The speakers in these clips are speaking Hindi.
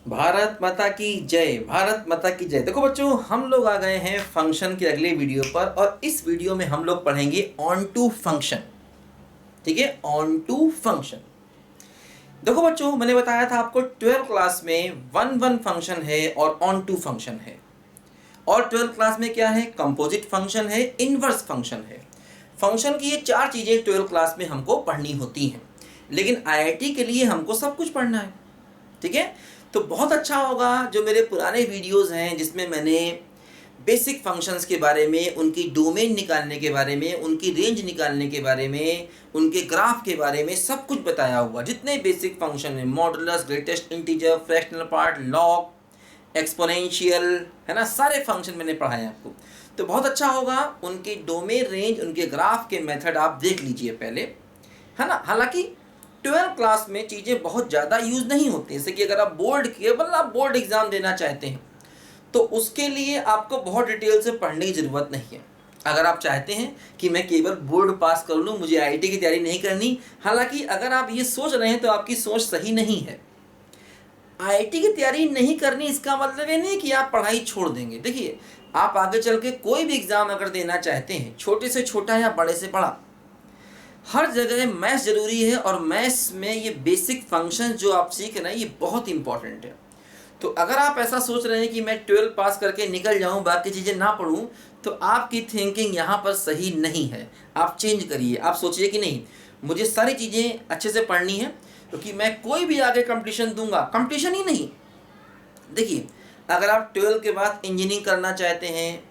भारत माता की जय, भारत माता की जय। देखो बच्चों, हम लोग आ गए हैं फंक्शन के अगले वीडियो पर और इस वीडियो में हम लोग पढ़ेंगे ऑन टू फंक्शन। ठीक है, ऑन टू फंक्शन। देखो बच्चों, मैंने बताया था आपको 12 क्लास में वन वन फंक्शन है और ऑन टू फंक्शन है। और 12 क्लास में क्या है? कंपोजिट फंक्शन है, इनवर्स फंक्शन है। फंक्शन की ये चार चीजें 12 क्लास में हमको पढ़नी होती हैं, लेकिन आईआईटी के लिए हमको सब कुछ पढ़ना है। ठीक है, तो बहुत अच्छा होगा जो मेरे पुराने वीडियोस हैं जिसमें मैंने बेसिक फंक्शंस के बारे में, उनकी डोमेन निकालने के बारे में, उनकी रेंज निकालने के बारे में, उनके ग्राफ के बारे में सब कुछ बताया हुआ। जितने बेसिक फंक्शन हैं, modulus, greatest integer, fractional part, log, exponential, है ना, सारे फंक्शन मैंने पढ़ाए हैं आपको। तो बहुत अच्छा होगा उनकी डोमेन, रेंज, उनके ग्राफ के मेथड आप देख लीजिए पहले, है ना। हालांकि 12 क्लास में चीज़ें बहुत ज़्यादा यूज़ नहीं होती। जैसे कि अगर आप केवल आप बोर्ड एग्ज़ाम देना चाहते हैं तो उसके लिए आपको बहुत डिटेल से पढ़ने की ज़रूरत नहीं है। अगर आप चाहते हैं कि मैं केवल बोर्ड पास कर लूँ, मुझे आईआईटी की तैयारी नहीं करनी, हालांकि अगर आप ये सोच रहे हैं तो आपकी सोच सही नहीं है। आईआईटी की तैयारी नहीं करनी इसका मतलब ये नहीं कि आप पढ़ाई छोड़ देंगे। देखिए, आप आगे चल के कोई भी एग्ज़ाम अगर देना चाहते हैं, छोटे से छोटा या बड़े से बड़ा, हर जगह मैथ्स ज़रूरी है। और मैथ्स में ये बेसिक फंक्शन जो आप सीख रहे हैं ये बहुत इंपॉर्टेंट है। तो अगर आप ऐसा सोच रहे हैं कि मैं 12 पास करके निकल जाऊं, बाकी चीज़ें ना पढूं, तो आपकी थिंकिंग यहाँ पर सही नहीं है। आप चेंज करिए, आप सोचिए कि नहीं, मुझे सारी चीज़ें अच्छे से पढ़नी है, क्योंकि मैं कोई भी आगे कंपटीशन दूंगा। कंपटीशन ही नहीं, देखिए, अगर आप 12 के बाद इंजीनियरिंग करना चाहते हैं,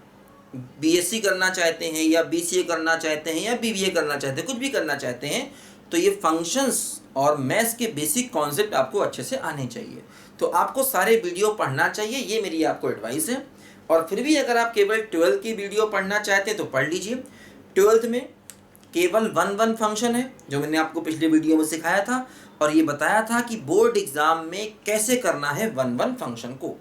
बीएससी करना चाहते हैं, या बीसीए करना चाहते हैं, या बीबीए करना चाहते हैं, कुछ भी करना चाहते हैं, तो ये फंक्शंस और मैथ्स के बेसिक कॉन्सेप्ट आपको अच्छे से आने चाहिए। तो आपको सारे वीडियो पढ़ना चाहिए, ये मेरी आपको एडवाइस है। और फिर भी अगर आप केवल 12 की वीडियो पढ़ना चाहते हैं तो पढ़ लीजिए। 12th में केवल वन वन फंक्शन है, जो मैंने आपको पिछले वीडियो में सिखाया था और ये बताया था कि बोर्ड एग्जाम में कैसे करना है वन वन फंक्शन को।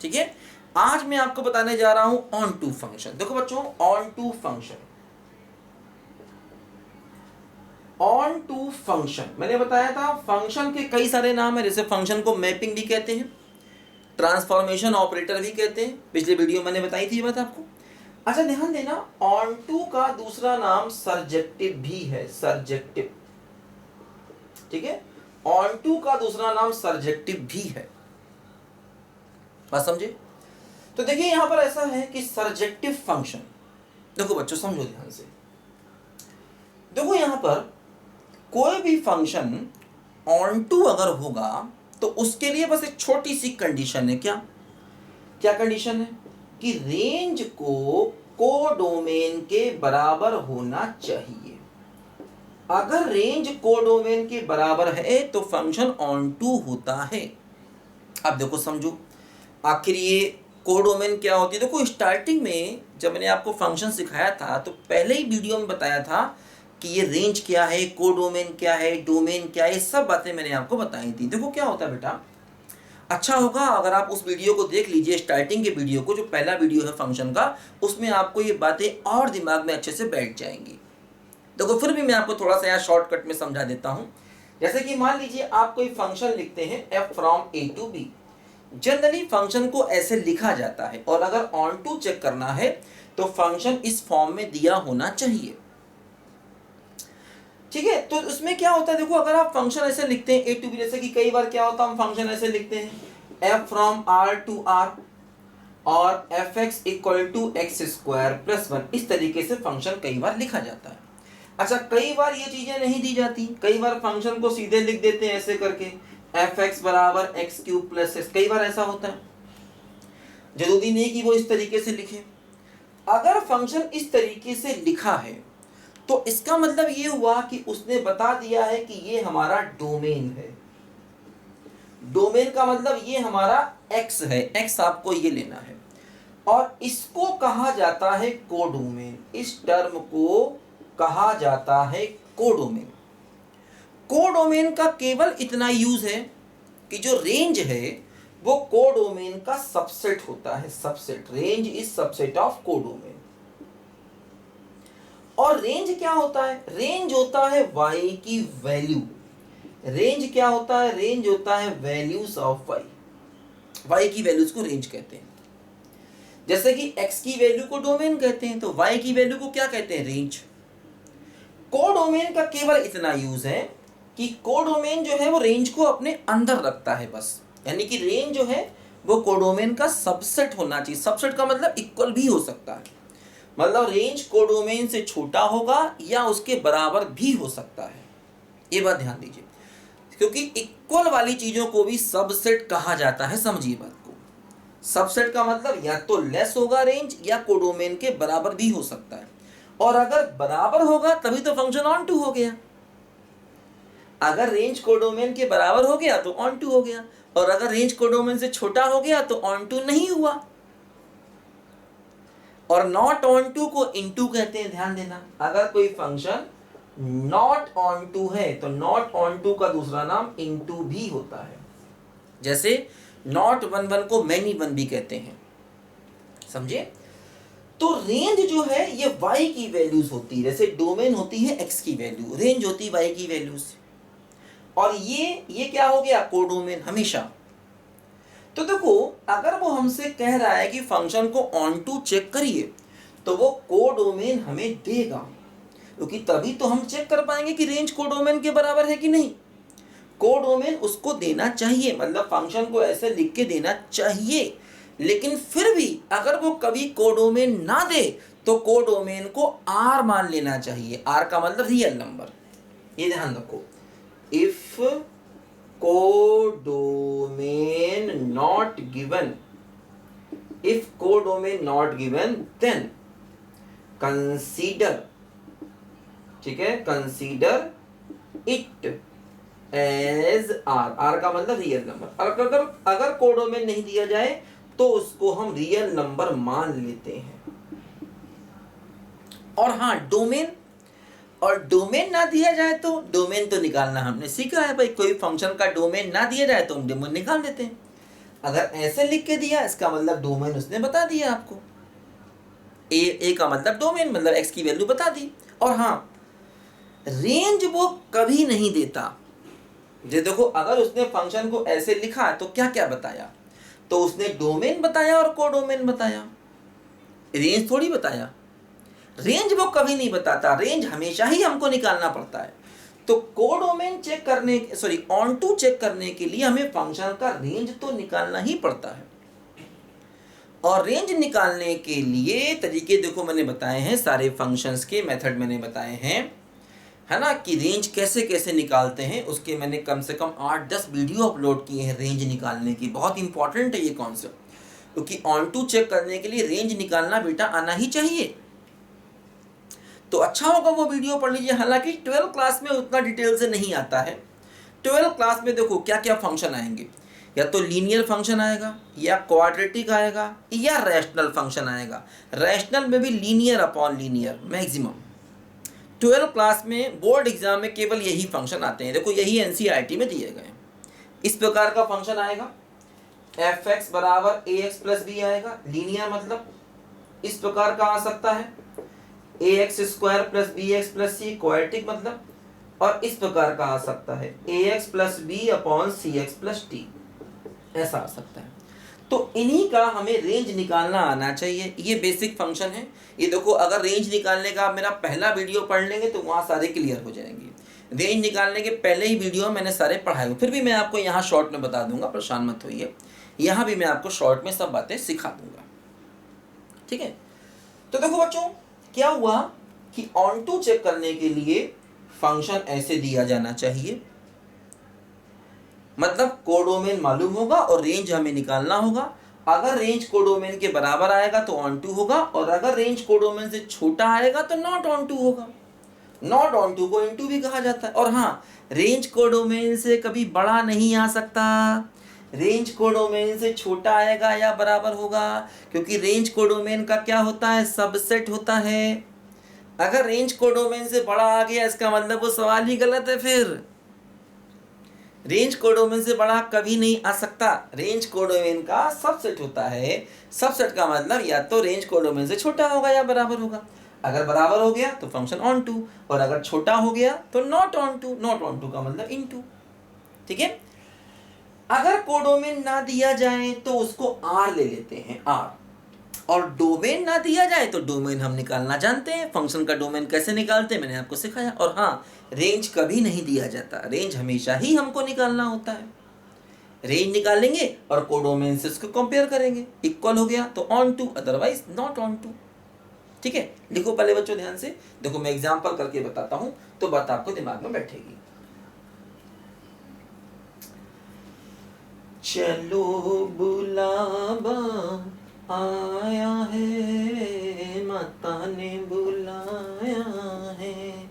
ठीक है, आज मैं आपको बताने जा रहा हूं ऑन टू फंक्शन। देखो बच्चों, on to function, on to function मैंने बताया था फंक्शन के कई सारे नाम है। जैसे फंक्शन को मैपिंग भी कहते हैं, ट्रांसफॉर्मेशन ऑपरेटर भी कहते हैं, पिछले वीडियो मैंने बताई थी ये बात आपको। अच्छा, ध्यान देना, ऑन टू का दूसरा नाम सरजेक्टिव भी है, सरजेक्टिव। ठीक है, ऑन टू का दूसरा नाम सरजेक्टिव भी है, बात समझे। तो देखिए यहां पर ऐसा है कि सरजेक्टिव फंक्शन, देखो बच्चों समझो ध्यान से। देखो यहां पर कोई भी फंक्शन ऑन टू अगर होगा तो उसके लिए बस एक छोटी सी कंडीशन है। क्या क्या कंडीशन है? कि रेंज को कोडोमेन के बराबर होना चाहिए। अगर रेंज कोडोमेन के बराबर है तो फंक्शन ऑन टू होता है। अब देखो समझो, आखिर ये कोडोमेन क्या होती है। देखो, स्टार्टिंग में जब मैंने आपको फंक्शन सिखाया था तो पहले ही वीडियो में बताया था कि ये रेंज क्या है, कोडोमेन क्या है, डोमेन क्या है, ये सब बातें मैंने आपको बताई थी। देखो क्या होता है बेटा, अच्छा होगा अगर आप उस वीडियो को देख लीजिए, स्टार्टिंग के वीडियो को, जो पहला वीडियो है फंक्शन का, उसमें आपको ये बातें और दिमाग में अच्छे से बैठ जाएंगी। देखो फिर भी मैं आपको थोड़ा सा यहाँ शॉर्टकट में समझा देता हूँ। जैसे कि मान लीजिए आप कोई फंक्शन लिखते हैं f from a to b। Generally function को ऐसे लिखा जाता है, और अगर ऑन टू चेक करना है तो फंक्शन इस फॉर्म में दिया होना चाहिए। ठीक है, तो उसमें क्या होता है, देखो अगर आप फंक्शन ऐसे लिखते हैं a टू b, जैसे कि कई बार क्या होता है, हम फंक्शन ऐसे लिखते हैं f from r to r और fx equal to x square plus 1, इस तरीके से फंक्शन कई बार लिखा जाता है। अच्छा, कई बार ये चीजें नहीं दी जाती, कई बार फंक्शन को सीधे लिख देते हैं ऐसे करके, fx बराबर एक्स क्यूब प्लस एक्स, कई बार ऐसा होता है। जरूरी नहीं कि वो इस तरीके से लिखे। अगर फंक्शन इस तरीके से लिखा है तो इसका मतलब ये हुआ कि उसने बता दिया है कि ये हमारा डोमेन है। डोमेन का मतलब ये हमारा x है, x आपको ये लेना है, और इसको कहा जाता है कोडोमेन। इस टर्म को कहा जाता है कोडोमेन। कोडोमेन का केवल इतना यूज है कि जो रेंज है वो कोडोमेन का सबसेट होता है, subset. Range is subset of codomain. और रेंज क्या होता है? रेंज होता है y की वैल्यू। रेंज क्या होता है? रेंज होता है वैल्यूज ऑफ y। y की वैल्यूज को रेंज कहते हैं। जैसे कि x की वैल्यू को डोमेन कहते हैं, तो y की वैल्यू को क्या कहते हैं, रेंज। कोडोमेन का केवल इतना यूज है कि कोडोमेन जो है वो रेंज को अपने अंदर रखता है बस, यानी कि रेंज जो है वो कोडोमेन का सबसेट होना चाहिए। सबसेट का मतलब इक्वल भी हो सकता है, मतलब रेंज कोडोमेन से छोटा होगा या उसके बराबर भी हो सकता है। ये बात ध्यान दीजिए, क्योंकि इक्वल वाली चीजों को भी सबसेट कहा जाता है। समझिए बात को, सबसेट का मतलब या तो लेस होगा रेंज या कोडोमेन के बराबर भी हो सकता है। और अगर बराबर होगा तभी तो फंक्शन ऑन टू हो गया। अगर रेंज कोडोमेन के बराबर हो गया तो ऑन टू हो गया, और अगर रेंज कोडोमेन से छोटा हो गया तो ऑन टू नहीं हुआ। और नॉट ऑन टू को इनटू कहते हैं, ध्यान देना। अगर कोई फंक्शन नॉट ऑन टू है तो नॉट ऑन टू का दूसरा नाम इनटू भी होता है। जैसे नॉट वन वन को मैनी वन भी कहते हैं, समझे। तो रेंज जो है ये y की वैल्यूज होती है, जैसे डोमेन होती है x की वैल्यू, रेंज होती है y की वैल्यूज। और ये क्या हो गया, कोडोमेन हमेशा। तो देखो, अगर वो हमसे कह रहा है कि फंक्शन को ऑन टू चेक करिए, तो वो कोडोमेन हमें देगा, क्योंकि तभी तो हम चेक कर पाएंगे कि रेंज कोडोमेन के बराबर है कि नहीं। कोडोमेन उसको देना चाहिए, मतलब फंक्शन को ऐसे लिख के देना चाहिए। लेकिन फिर भी अगर वो कभी कोडोमेन ना दे तो कोडोमेन को r मान लेना चाहिए। r का मतलब रियल नंबर, ये ध्यान रखो। If codomain not given, if codomain not given then consider, ठीक है, consider it as r। r का मतलब रियल नंबर। अगर कोडोमेन नहीं दिया जाए तो उसको हम रियल नंबर मान लेते हैं। और हाँ, डोमेन, और डोमेन ना दिया जाए तो डोमेन तो निकालना हमने सीखा है भाई। कोई फंक्शन का डोमेन ना दिया जाए तो हम डोमेन निकाल देते हैं। अगर ऐसे लिख के दिया, इसका मतलब डोमेन उसने बता दिया आपको। ए का मतलब डोमेन, मतलब x की वैल्यू बता दी। और हाँ, रेंज वो कभी नहीं देता। ये देखो, अगर उसने फंक्शन को ऐसे लिखा तो क्या क्या बताया, तो उसने डोमेन बताया और कोडोमेन बताया, रेंज थोड़ी बताया। रेंज वो कभी नहीं बताता, रेंज हमेशा ही हमको निकालना पड़ता है। तो कोडोमेन चेक करने, सॉरी ऑन टू चेक करने के लिए हमें फंक्शन का रेंज तो निकालना ही पड़ता है। और रेंज निकालने के लिए तरीके देखो मैंने बताए हैं, सारे फंक्शंस के मेथड मैंने बताए हैं, है ना, कि रेंज कैसे कैसे निकालते हैं। उसके मैंने कम से कम 8-10 वीडियो अपलोड किए हैं रेंज निकालने की। बहुत इंपॉर्टेंट है ये कॉन्सेप्ट, क्योंकि ऑन टू चेक करने के लिए रेंज निकालना बेटा आना ही चाहिए। तो अच्छा होगा वो वीडियो पढ़ लीजिए। हालांकि 12th क्लास में उतना डिटेल से नहीं आता है। 12th क्लास में देखो क्या क्या फंक्शन आएंगे, या तो लीनियर फंक्शन आएगा, या क्वाड्रेटिक आएगा, या रैशनल फंक्शन आएगा। रैशनल में भी linear upon linear maximum. 12th class में बोर्ड एग्जाम में केवल यही फंक्शन आते हैं। देखो यही एनसीईआरटी में दिए गए। इस प्रकार का फंक्शन आएगा, fx बराबर ax प्लस बी आएगा, लीनियर मतलब इस प्रकार का आ सकता है, ax square plus b x plus c, quadratic मतलब, और इस प्रकार का आ सकता है ax plus b upon c x plus t, ऐसा आ सकता है। तो इन्हीं का हमें रेंज निकालना आना चाहिए। ये बेसिक फंक्शन है। ये देखो, अगर रेंज निकालने का मेरा पहला वीडियो पढ़ लेंगे तो वहाँ सारे क्लियर हो जाएंगे। रेंज निकालने के पहले ही वीडियो मैंने सारे पढ़ाए हुए, फिर भी मैं आपको यहाँ शॉर्ट में बता दूंगा, परेशान मत होइए। यहाँ भी मैं आपको शॉर्ट में सब बातें सिखा दूंगा, ठीक है। तो देखो बच्चों, क्या हुआ कि ऑन टू चेक करने के लिए फंक्शन ऐसे दिया जाना चाहिए, मतलब कोडोमेन मालूम होगा और रेंज हमें निकालना होगा। अगर रेंज कोडोमेन के बराबर आएगा तो ऑन टू होगा, और अगर रेंज कोडोमेन से छोटा आएगा तो नॉट ऑन टू होगा। नॉट ऑन टू को इनटू भी कहा जाता है। और हाँ, रेंज कोडोमेन से कभी बड़ा नहीं आ सकता, रेंज कोडोमेन से छोटा आएगा या बराबर होगा, क्योंकि रेंज कोडोमेन का क्या होता है, सबसेट होता है। अगर रेंज कोडोमेन से बड़ा आ गया इसका मतलब वो सवाल ही गलत है। फिर रेंज कोडोमेन से बड़ा कभी नहीं आ सकता। रेंज कोडोमेन का सबसेट होता है। सबसेट का मतलब या तो रेंज कोडोमेन से छोटा होगा या बराबर होगा। अगर बराबर हो गया तो फंक्शन ऑन टू, और अगर छोटा हो गया तो not on to. Not on to का मतलब इन टू, ठीक है। अगर कोडोमेन ना दिया जाए तो उसको आर ले लेते हैं, आर, और डोमेन ना दिया जाए तो डोमेन हम निकालना जानते हैं। फंक्शन का डोमेन कैसे निकालते हैं मैंने आपको सिखाया। और हाँ, रेंज कभी नहीं दिया जाता, रेंज हमेशा ही हमको निकालना होता है। रेंज निकालेंगे और कोडोमेन से उसको कंपेयर करेंगे, इक्वल हो गया तो on to, otherwise not on to. ठीक है, लिखो पहले बच्चों ध्यान से, देखो मैं एग्जांपल करके बताता हूं तो बात आपको दिमाग में बैठेगी। चलो बुलावा आया है, माता ने बुलाया है,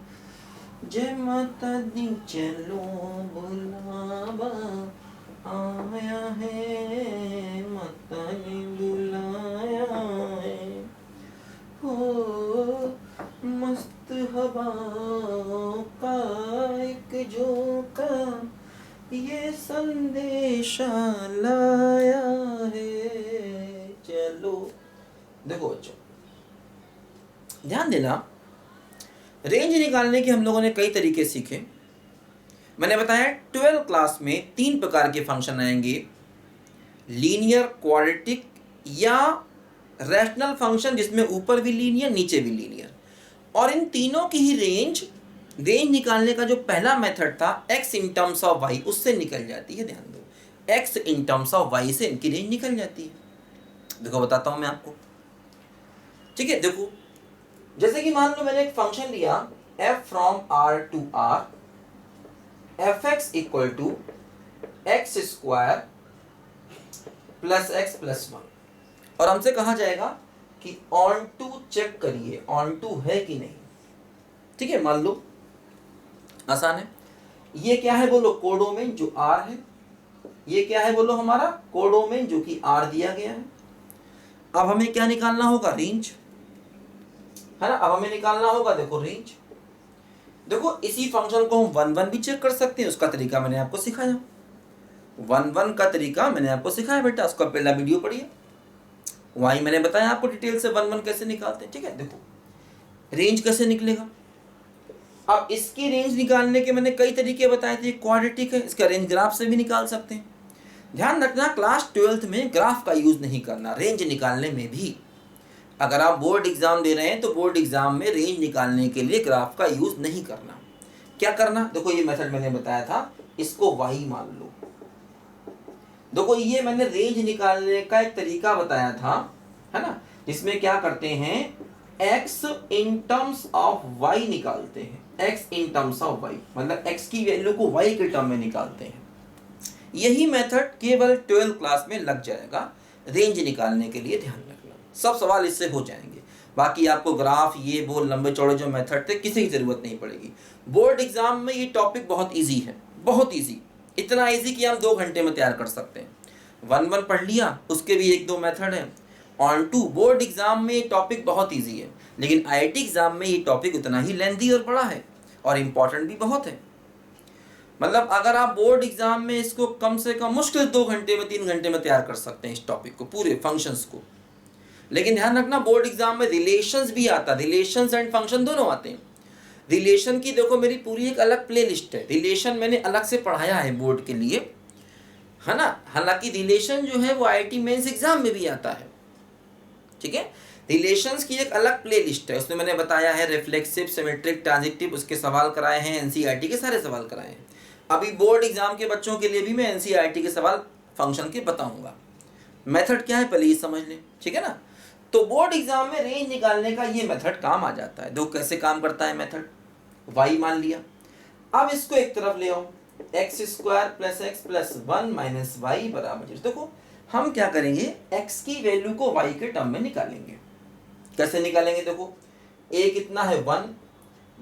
जय माता दी। चलो बुलावा आया है, माता ने बुलाया है, हो मस्त हवाओं का एक झोंका ये संदेशा लाया है। चलो देखो बच्चों, ध्यान देना, रेंज निकालने के हम लोगों ने कई तरीके सीखे। मैंने बताया 12th क्लास में 3 प्रकार के फंक्शन आएंगे, लीनियर, क्वाड्रेटिक या रैशनल फंक्शन, जिसमें ऊपर भी लीनियर नीचे भी लीनियर। और इन तीनों की ही रेंज निकालने का जो पहला मेथड था x in terms of y, उससे निकल जाती है। ध्यान दो, x in terms of y से इनकी रेंज निकल जाती है। देखो बताता हूं मैं आपको, ठीक है। देखो जैसे कि मान लो मैंने एक फंक्शन लिया f from r to r, fx equal to x square plus x plus 1, और हमसे कहा जाएगा कि ऑन टू चेक करिए, ऑन टू है कि नहीं। ठीक है, मान लो आसान है। ये क्या है बोलो, कोडोमेन जो r है। ये क्या है बोलो, हमारा कोडोमेन जो कि r दिया गया है। अब हमें क्या निकालना होगा, रेंज, है ना। अब हमें निकालना होगा देखो रेंज। देखो इसी फंक्शन को हम 1 1 भी चेक कर सकते हैं, उसका तरीका मैंने आपको सिखाया। 1 1 का तरीका मैंने आपको सिखाया बेटा, उसका पहला वीडियो पढ़िए, वहीं मैंने बताया आपको डिटेल से 1 1 कैसे निकालते हैं। ठीक है, देखो रेंज कैसे निकलेगा। अब इसकी रेंज निकालने के मैंने कई तरीके बताए थे, क्वाड्रेटिक है, इसका रेंज ग्राफ से भी निकाल सकते हैं। ध्यान रखना, क्लास 12th में ग्राफ का यूज नहीं करना रेंज निकालने में भी। अगर आप बोर्ड एग्जाम दे रहे हैं तो बोर्ड एग्जाम में रेंज निकालने के लिए ग्राफ का यूज नहीं करना। क्या करना, देखो ये मेथड मैंने बताया था, इसको y मान लो। देखो ये मैंने रेंज निकालने का एक तरीका बताया था, है ना, जिसमें क्या करते हैं, x in terms of y निकालते हैं। x in terms of y मतलब x की वैल्यू को y के टर्म में निकालते हैं। यही मेथड केवल 12th क्लास में लग जाएगा रेंज निकालने के लिए, ध्यान रखना। सब सवाल इससे हो जाएंगे, बाकी आपको ग्राफ ये वो लंबे चौड़े जो मेथड थे किसी की जरूरत नहीं पड़ेगी। बोर्ड एग्जाम में ये टॉपिक बहुत ईजी है, बहुत ईजी, इतना ईजी कि हम 2 घंटे में तैयार कर सकते हैं। 1 1 पढ़ लिया, उसके भी 1 2 मेथड है। ऑन टू बोर्ड एग्जाम में ये टॉपिक बहुत ईजी है, लेकिन आईआईटी एग्जाम में ये टॉपिक उतना ही लेंथी और बड़ा है और इम्पॉर्टेंट भी बहुत है। मतलब अगर आप बोर्ड एग्जाम में इसको कम से कम मुश्किल 2 घंटे में 3 घंटे में तैयार कर सकते हैं इस टॉपिक को, पूरे फंक्शंस को। लेकिन ध्यान रखना, बोर्ड एग्जाम में रिलेशंस भी आता है, रिलेशंस एंड फंक्शन दोनों आते हैं। रिलेशन की देखो मेरी पूरी एक अलग प्लेलिस्ट है, रिलेशन मैंने अलग से पढ़ाया है बोर्ड के लिए, है ना। हालांकि रिलेशन जो है वो आईआईटी मेंस एग्जाम में भी आता है। ठीक है, रिलेशंस की एक अलग प्लेलिस्ट है, उसमें मैंने बताया है रिफ्लेक्सिव, सिमेट्रिक, ट्रांजिटिव, उसके सवाल कराए हैं, एनसीईआरटी के सारे सवाल कराए हैं। अभी बोर्ड एग्जाम के बच्चों के लिए भी मैं एनसीईआरटी के सवाल फंक्शन के बताऊंगा। मेथड क्या है पहले ये समझ लें, ठीक है ना। तो बोर्ड एग्जाम में रेंज निकालने का ये मेथड काम आ जाता है। देखो कैसे काम करता है मेथड, y मान लिया, अब इसको एक तरफ ले आओ, x square plus x plus 1 minus y बराबर 0। देखो हम क्या करेंगे, x की वैल्यू को y के टर्म में निकालेंगे। कैसे निकालेंगे, देखो a कितना है 1,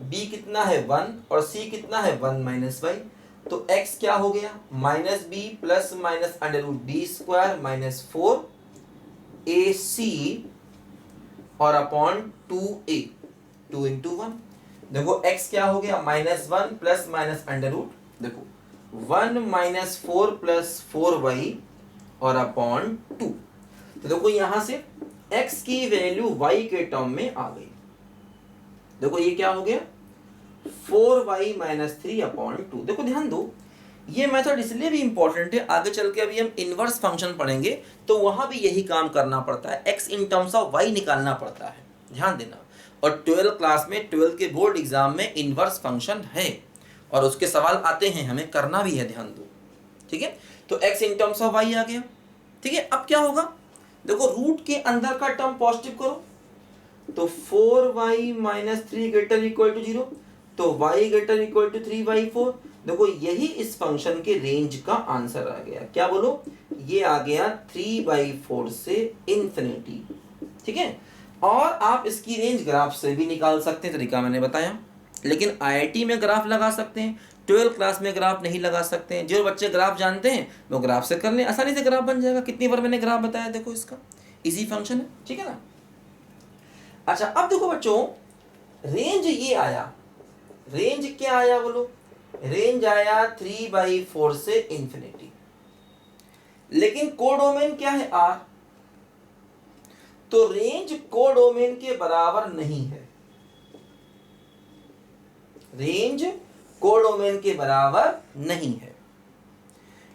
b कितना है 1 और c कितना है 1 माइनस वाई। तो x क्या हो गया, minus b plus minus under root b square minus 4ac और अपॉन 2a, 2 इंटू 1। देखो x क्या हो गया, minus 1 plus minus under root, देखो 1 माइनस 4 प्लस 4y और अपॉन 2। तो देखो यहां से x की वैल्यू y के टर्म में आ गई। देखो ये क्या हो गया, 4y माइनस 3 अपॉन 2। देखो ध्यान दो, ये मेथड इसलिए भी इंपॉर्टेंट है, आगे चल के अभी हम इनवर्स फंक्शन पढ़ेंगे तो वहां भी यही काम करना पड़ता है, x in terms of y निकालना पड़ता है, ध्यान देना। और 12 क्लास में 12 के बोर्ड एग्जाम में इनवर्स फंक्शन है और उसके सवाल आते हैं, हमें करना भी है, ध्यान दो, ठीक है। तो x in terms of y आ गया, ठीक है। अब क्या होगा, देखो रूट के अंदर का टर्म पॉजिटिव करो तो 4y minus 3 greater equal to 0, तो y greater equal to 3y4। देखो यही इस फंक्शन के रेंज का आंसर आ गया, क्या बोलो, ये आ गया 3/4 से इंफिनिटी, ठीक है। और आप इसकी रेंज ग्राफ से भी निकाल सकते हैं, तरीका मैंने बताया, लेकिन आईआईटी में ग्राफ लगा सकते हैं, 12 क्लास में ग्राफ नहीं लगा सकते हैं। जो बच्चे ग्राफ जानते हैं वो ग्राफ से कर लें, आसानी से ग्राफ बन जाएगा। कितनी बार मैंने ग्राफ बताया, देखो इसका इजी फंक्शन है, ठीक है ना। अच्छा अब देखो बच्चों, रेंज ये आया, रेंज क्या आया बोलो, रेंज आया 3/4 से इंफिनिटी, लेकिन कोडोमेन क्या है r, तो रेंज कोडोमेन के बराबर नहीं है, रेंज कोडोमेन के बराबर नहीं है।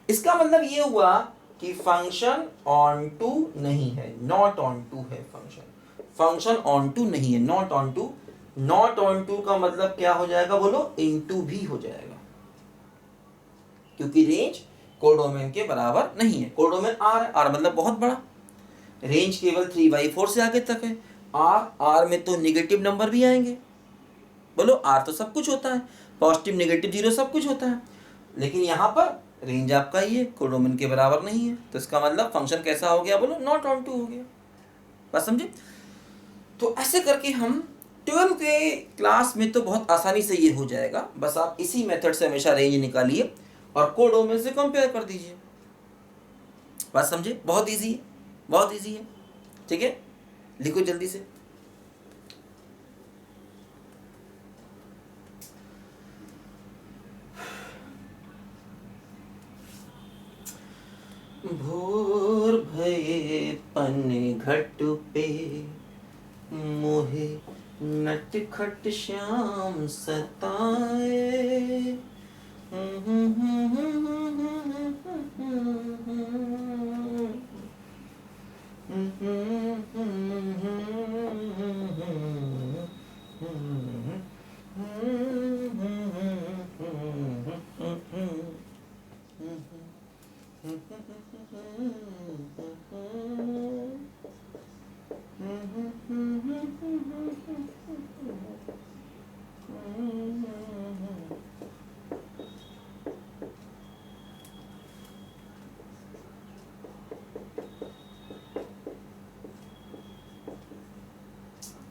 इसका मतलब ये हुआ कि फंक्शन ऑन टू नहीं है, नॉट ऑन टू है फंक्शन, फंक्शन ऑन टू नहीं है, not on to. Not on to का मतलब क्या हो जाएगा बोलो, इनटू भी हो जाएगा, क्योंकि रेंज कोडोमेन के बराबर नहीं है। कोडोमेन आर है, आर मतलब बहुत बड़ा, रेंज केवल 3/4 से आगे तक है। आर में तो निगेटिव नंबर भी आएंगे, बोलो आर तो सब कुछ होता है, पॉजिटिव नेगेटिव जीरो सब कुछ होता है, लेकिन यहाँ पर रेंज आपका ही है, कोडोमेन के बराबर नहीं है, तो इसका मतलब फंक्शन कैसा हो गया बोलो, नॉट ऑन टू हो गया। बात समझे। तो ऐसे करके हम 12 के क्लास में तो बहुत आसानी से ये हो जाएगा, बस आप इसी मेथड से हमेशा रेंज निकालिए और कोडोमेन से कंपेयर कर दीजिए। बात समझे, बहुत इजी है, बहुत इजी है, ठीक है। लिखो जल्दी से, भोर भये पन घट पे मोहे नटखट श्याम सताए,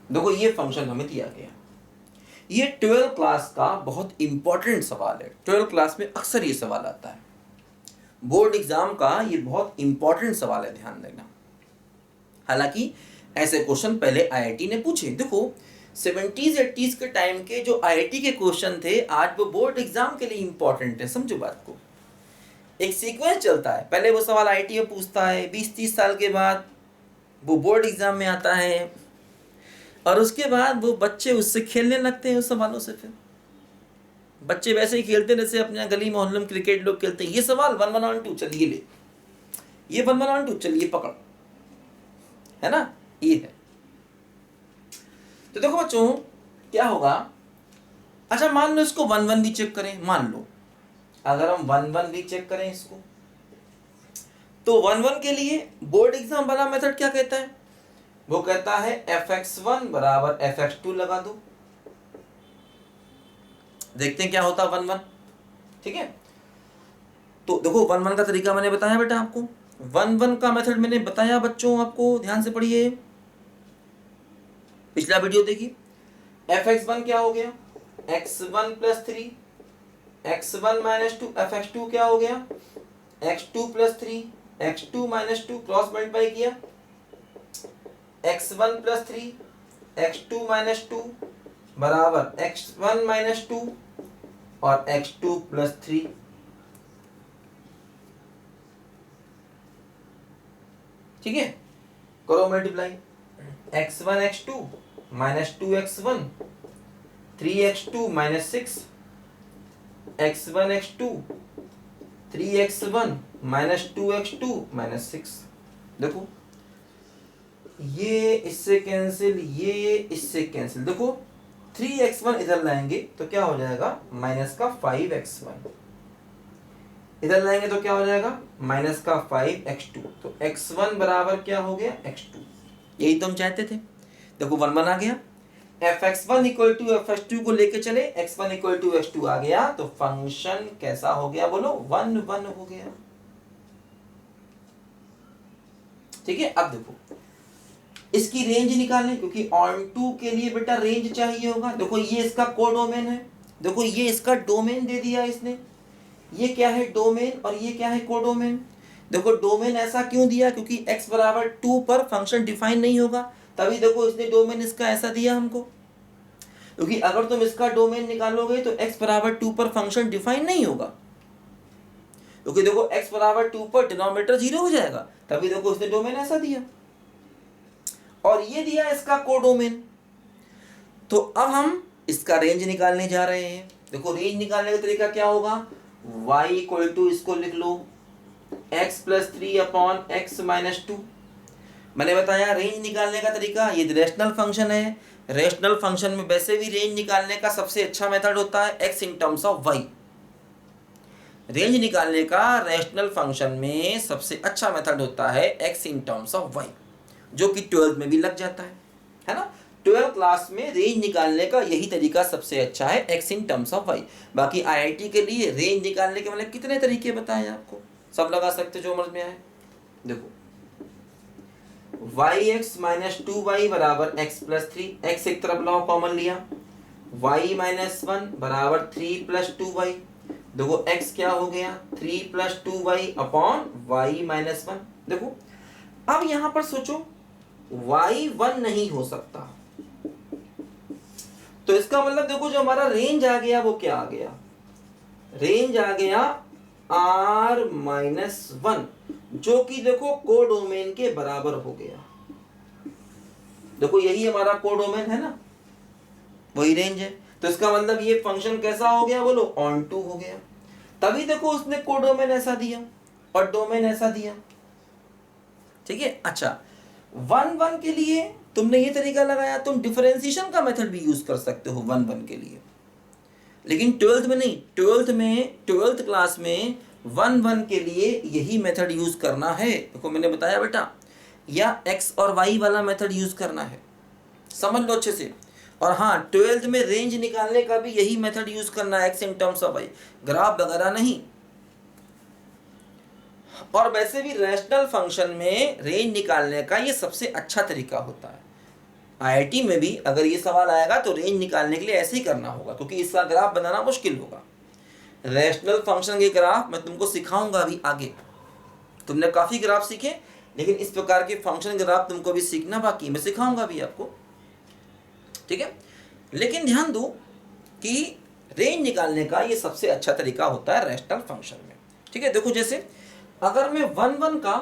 देखो ये फंक्शन हमें दिया गया, ये 12 क्लास का बहुत इंपॉर्टेंट सवाल है, 12 क्लास में अक्सर ये सवाल आता है, बोर्ड एग्जाम का ये बहुत इंपॉर्टेंट सवाल है, ध्यान देना। हालांकि ऐसे क्वेश्चन पहले आईआईटी ने पूछे, देखो 70s 80s के टाइम के जो आईआईटी के क्वेश्चन थे आज वो बोर्ड एग्जाम के लिए इंपॉर्टेंट है, समझो बात को। एक सीक्वेंस चलता है, पहले वो सवाल आईआईटी में पूछता है, 20-30 साल के बाद वो बोर्ड एग्जाम में आता है, और उसके बाद वो बच्चे उससे खेलने लगते हैं उस सवालों से। फिर बच्चे वैसे ही खेलते जैसे अपने गली मोहल्ले में क्रिकेट लोग खेलते हैं, ये सवाल 1 1 on 2 चलिए ले, ये 1 1 on 2 चलिए पकड़, है ना, ये है। तो देखो बच्चों क्या होगा, अच्छा मान लो इसको 1 1 भी चेक करें, मान लो अगर हम 1 1 भी चेक करें इसको, तो 1 1 के लिए बोर्ड एग्जाम वाला मेथड क्या कहता है, वो कहता है fx1 बराबर fx2 लगा दो, देखते हैं क्या होता है 1 1, ठीक है। तो देखो 1 1 का तरीका मैंने बताया बेटा आपको, 1 1 का मेथड मैंने बताया बच्चों आपको, ध्यान से पढ़िए, पिछला वीडियो देखिए। fx1 क्या हो गया, x1 + 3, x1 - 2, fx2 क्या हो गया, x2 + 3, x2 - 2 क्रॉस मल्टीप्लाई किया, x1 + 3, x2 - 2 बराबर x1 - 2 और x2 + 3, ठीक है। करो multiply, x1 x2 - 2x1, 3x2 - 6, x1 x2 3x1 minus 2x2 minus 6। देखो ये इससे कैंसिल, ये इससे कैंसिल। देखो 3x1 इधर लाएंगे तो क्या हो जाएगा, माइनस का 5x1, इधर लाएंगे तो क्या हो जाएगा, माइनस का 5x2। तो x1 बराबर क्या हो गया, x2। यही तो हम चाहते थे। देखो 1 1 आ गया, fx1 इक्वल टू fx2 को लेके चले, x1 इक्वल टू x2 आ गया, तो फंक्शन कैसा हो गया बोलो, 1 1 हो गया। ठीक है, अब देखो इसकी रेंज निकालने, क्योंकि ऑन टू के लिए बेटा रेंज चाहिए होगा। देखो ये इसका कोडोमेन है, देखो ये इसका डोमेन दे दिया इसने, ये क्या है डोमेन और ये क्या है कोडोमेन। देखो डोमेन ऐसा क्यों दिया, क्योंकि x बराबर 2 पर फंक्शन डिफाइन नहीं होगा, तभी देखो इसने डोमेन इसका ऐसा दिया हमको। क्योंकि अगर तुम इसका डोमेन निकालोगे तो x बराबर 2 पर फंक्शन डिफाइन नहीं होगा, क्योंकि देखो x बराबर 2 पर डिनोमिनेटर 0 हो जाएगा, तभी देखो इसने डोमेन ऐसा दिया। और ये दिया इसका कोडोमेन। तो अब हम इसका रेंज निकालने जा रहे हैं। देखो रेंज निकालने का तरीका क्या होगा, y इक्वल टू, इसको लिख लो x plus 3 upon x minus 2। मैंने बताया रेंज निकालने का तरीका, ये रेशनल फंक्शन है, रेशनल फंक्शन में वैसे भी रेंज निकालने का सबसे अच्छा मेथड होता है x in terms of y। Range निकालने का रेशनल फंक्शन में सबसे अच्छा मेथड होता है x in terms of y, जो कि 12th में भी लग जाता है ना। 12th क्लास में रेंज निकालने का यही तरीका सबसे अच्छा है, x in terms of y। बाकी IIT के लिए रेंज निकालने के मतलब कितने तरीके बताए आपको, सब लगा सकते जो समझ में आए। देखो yx माइनस 2y बराबर x प्लस 3, x एक तरफ लाओ कॉमन लिया, y माइनस 1 बराबर 3 प्लस 2y। देखो x क्या हो गया, 3 plus 2y upon y minus 1। देखो अब यहां पर सोचो y 1 नहीं हो सकता, तो इसका मतलब देखो जो हमारा रेंज आ गया वो क्या आ गया, रेंज आ गया r माइनस 1, जो कि देखो कोडोमेन के बराबर हो गया। देखो यही हमारा कोडोमेन है ना, वही रेंज है। तो इसका मतलब ये फंक्शन कैसा हो गया बोलो, ऑन टू हो गया। तभी देखो उसने कोडोमेन ऐसा दिया और डोमेन ऐसा दिया। ठीक है, अच्छा 1 1 के लिए तुमने ये तरीका लगाया, तुम डिफरेंशिएशन का मेथड भी यूज कर सकते हो 1 1 के लिए, लेकिन 12th में नहीं। 12th क्लास में 1 1 के लिए यही मेथड यूज करना है। देखो मैंने बताया बेटा, या x और y वाला मेथड यूज करना है, समझ लो अच्छे से। और हाँ 12th में रेंज निकालने का भी यही मेथड यूज करना है, x in terms of y, graph वगैरह नहीं। और वैसे भी रैशनल फंक्शन में रेंज निकालने का ये सबसे अच्छा तरीका होता है। IIT में भी अगर ये सवाल आएगा तो रेंज निकालने के लिए ऐसे ही करना होगा, क्योंकि इसका ग्राफ बनाना मुश्किल होगा। रैशनल फंक्शन के ग्राफ मैं तुमको सिखाऊंगा अभी आगे। तुमने काफ़ी ग्राफ सीखे, लेकिन इस प्रकार के फंक्शन ग्राफ तुमको भी सीखना बाकी, मैं सिखाऊंगा भी आपको। ठीक है, लेकिन ध्यान दो कि रेंज निकालने का ये सबसे अच्छा तरीका होता है रैशनल फंक्शन में। ठीक है, देखो जैसे अगर मैं 1 1 का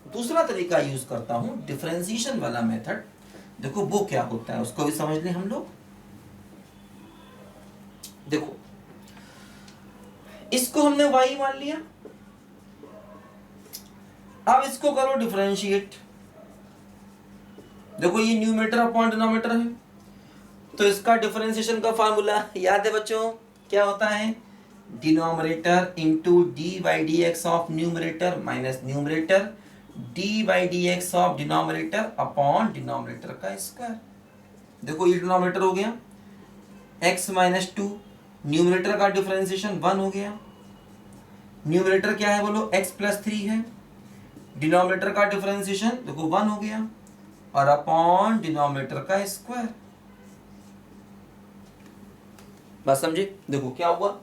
दूसरा तरीका यूज करता हूं, डिफरेंशिएशन वाला मेथड, देखो वो क्या होता है उसको भी समझ लें हम लोग। देखो इसको हमने y मान लिया, अब इसको करो डिफरेंशिएट। देखो ये न्यूमरेटर अपॉन डिनोमिनेटर है, तो इसका डिफरेंशिएशन का फार्मूला याद है बच्चों, क्या होता है, denominator into D by D x of numerator minus numerator D by D x of denominator upon denominator का स्क्वायर। देखो ये डिनोमिनेटर हो गया x माइनस 2, न्यूमरेटर का डिफरेंशिएशन 1 हो गया। न्यूमरेटर क्या है बोलो, x प्लस 3 है, डिनोमिनेटर का डिफरेंशिएशन देखो 1 हो गया, और अपॉन डिनोमिनेटर का स्क्वायर। बात समझे। देखो क्या हुआ,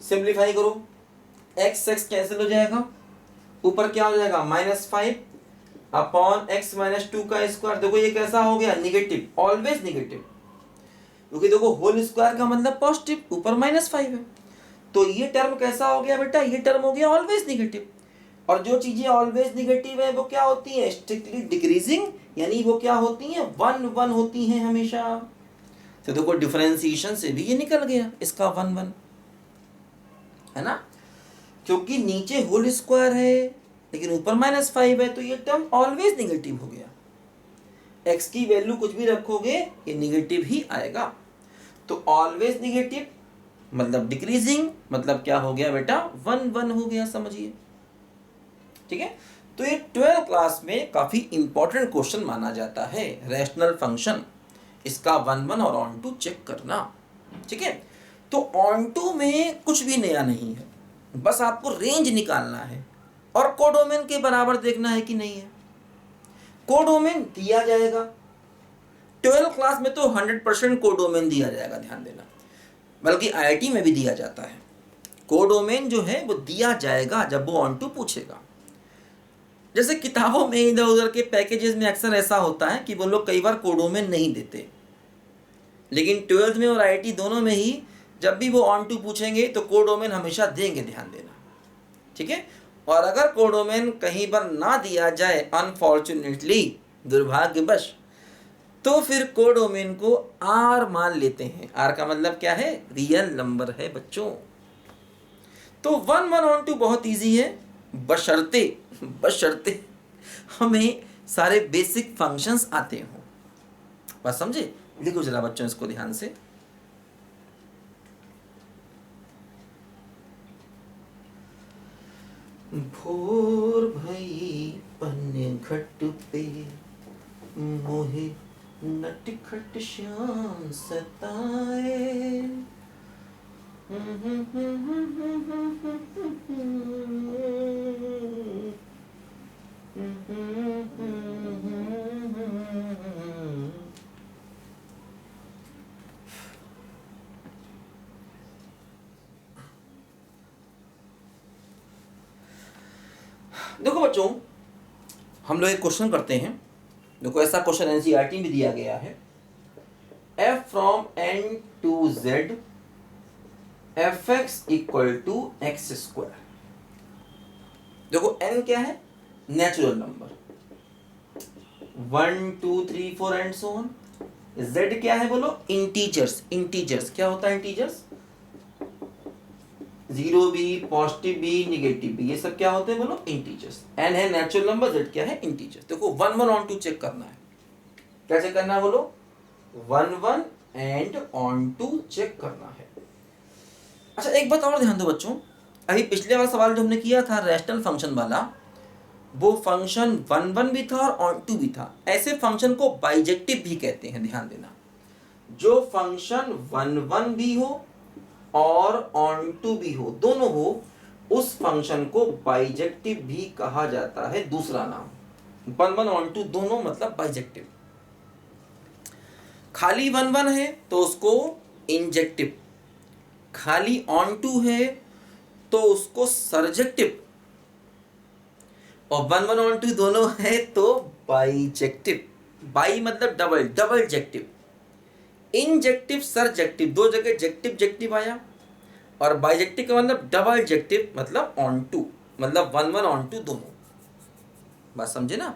सिंप्लीफाई करो, x x कैंसिल हो जाएगा, ऊपर क्या हो जाएगा -5 अपॉन x माइनस 2 का स्क्वायर। देखो ये कैसा हो गया, निगेटिव, ऑलवेज निगेटिव, क्योंकि देखो होल स्क्वायर का मतलब पॉजिटिव, ऊपर -5 है, तो ये टर्म कैसा हो गया बेटा, ये टर्म हो गया ऑलवेज निगेटिव। और जो चीजें ऑलवेज निगेटिव है वो क्या होती है, स्ट्रिक्टली डिक्रीजिंग, यानी वो क्या होती हैं, 1 1 होती हैं हमेशा। तो देखो डिफरेंशिएशन से भी ये निकल गया इसका 1 1, है ना। क्योंकि नीचे होल स्क्वायर है लेकिन ऊपर -5 है, तो ये टर्म ऑलवेज निगेटिव हो गया। x की वैल्यू कुछ भी रखोगे ये निगेटिव ही आएगा। तो ऑलवेज निगेटिव मतलब डिक्रीजिंग, मतलब क्या हो गया बेटा, 1 1 हो गया, समझिए। ठीक है, तो ये 12th क्लास में काफी इंपॉर्टेंट क्वेश्चन माना जाता है, रैशनल फंक्शन, इसका 1 1 और ऑन टू चेक करना। ठीक है, तो ऑन टू में कुछ भी नया नहीं है, बस आपको रेंज निकालना है और कोडोमेन के बराबर देखना है कि नहीं है। कोडोमेन दिया जाएगा 12th क्लास में, तो 100% कोडोमेन दिया जाएगा, ध्यान देना, बल्कि आईआईटी में भी दिया जाता है। कोडोमेन जो है वो दिया जाएगा जब वो ऑन टू पूछेगा। जैसे किताबों में इधर उधर के पैकेजेस में अक्सर ऐसा होता है कि वो लोग कई बार कोडोमेन नहीं देते, लेकिन 12th में और आईआईटी दोनों में ही जब भी वो ऑन टू पूछेंगे तो कोडोमेन हमेशा देंगे, ध्यान देना। ठीक है, और अगर कोडोमेन कहीं पर ना दिया जाए अनफॉर्चुनेटली, दुर्भाग्यवश, तो फिर कोडोमेन को आर मान लेते हैं। आर का मतलब क्या है, रियल नंबर है बच्चों। तो 1 1 ऑन टू बहुत इजी है, बशर्ते हमें सारे बेसिक फंक्शंस आते हों। बस समझे, लिखो जरा बच्चों इसको ध्यान से। भोर भई पनघट पे मोहे नटखट श्याम सताए। देखो बच्चों, हम लोग एक क्वेश्चन करते हैं। देखो ऐसा क्वेश्चन एनसीईआरटी में दिया गया है, f from n to z fx equal to x square. देखो n क्या है, natural number, 1 2 3 4 and so on. z क्या है बोलो, इंटीजर्स। इंटीजर्स क्या होता है, इंटीजर्स 0 भी, पॉजिटिव भी, निगेटिव भी, ये सब क्या होते हैं बोलो, इंटीजर्स। n है नेचुरल नंबर, z क्या है, इंटीजर्स। देखो 1 1 ऑन टू चेक करना है। क्या चेक करना है बोलो, 1 1 एंड ऑन टू चेक करना है। अच्छा एक बात और ध्यान दो बच्चों, अभी पिछले वाला सवाल जो हमने किया था रैशनल फंक्शन वाला, वो फंक्शन 1 1 भी था और ऑन टू भी था। ऐसे फंक्शन को बाइजेक्टिव भी कहते हैं, ध्यान देना। जो फंक्शन 1 1 भी हो और ऑन टू भी हो, दोनों हो, उस फंक्शन को बाइजेक्टिव भी कहा जाता है। दूसरा नाम 1 1 ऑन टू दोनों मतलब बाइजेक्टिव। खाली 1 1 है तो उसको इंजेक्टिव, खाली ऑन टू है तो उसको सर्जेक्टिव, और 1 1 ऑन टू दोनों है तो बाइजेक्टिव। बाई मतलब डबल, डबल जेक्टिव। इंजेक्टिव सर्जेक्टिव, दो जगह जेक्टिव जेक्टिव आया, और बाइजेक्टिव का मतलब डबल जेक्टिव मतलब ऑन टू, मतलब 1 1 ऑन टू दोनों। बात समझे ना।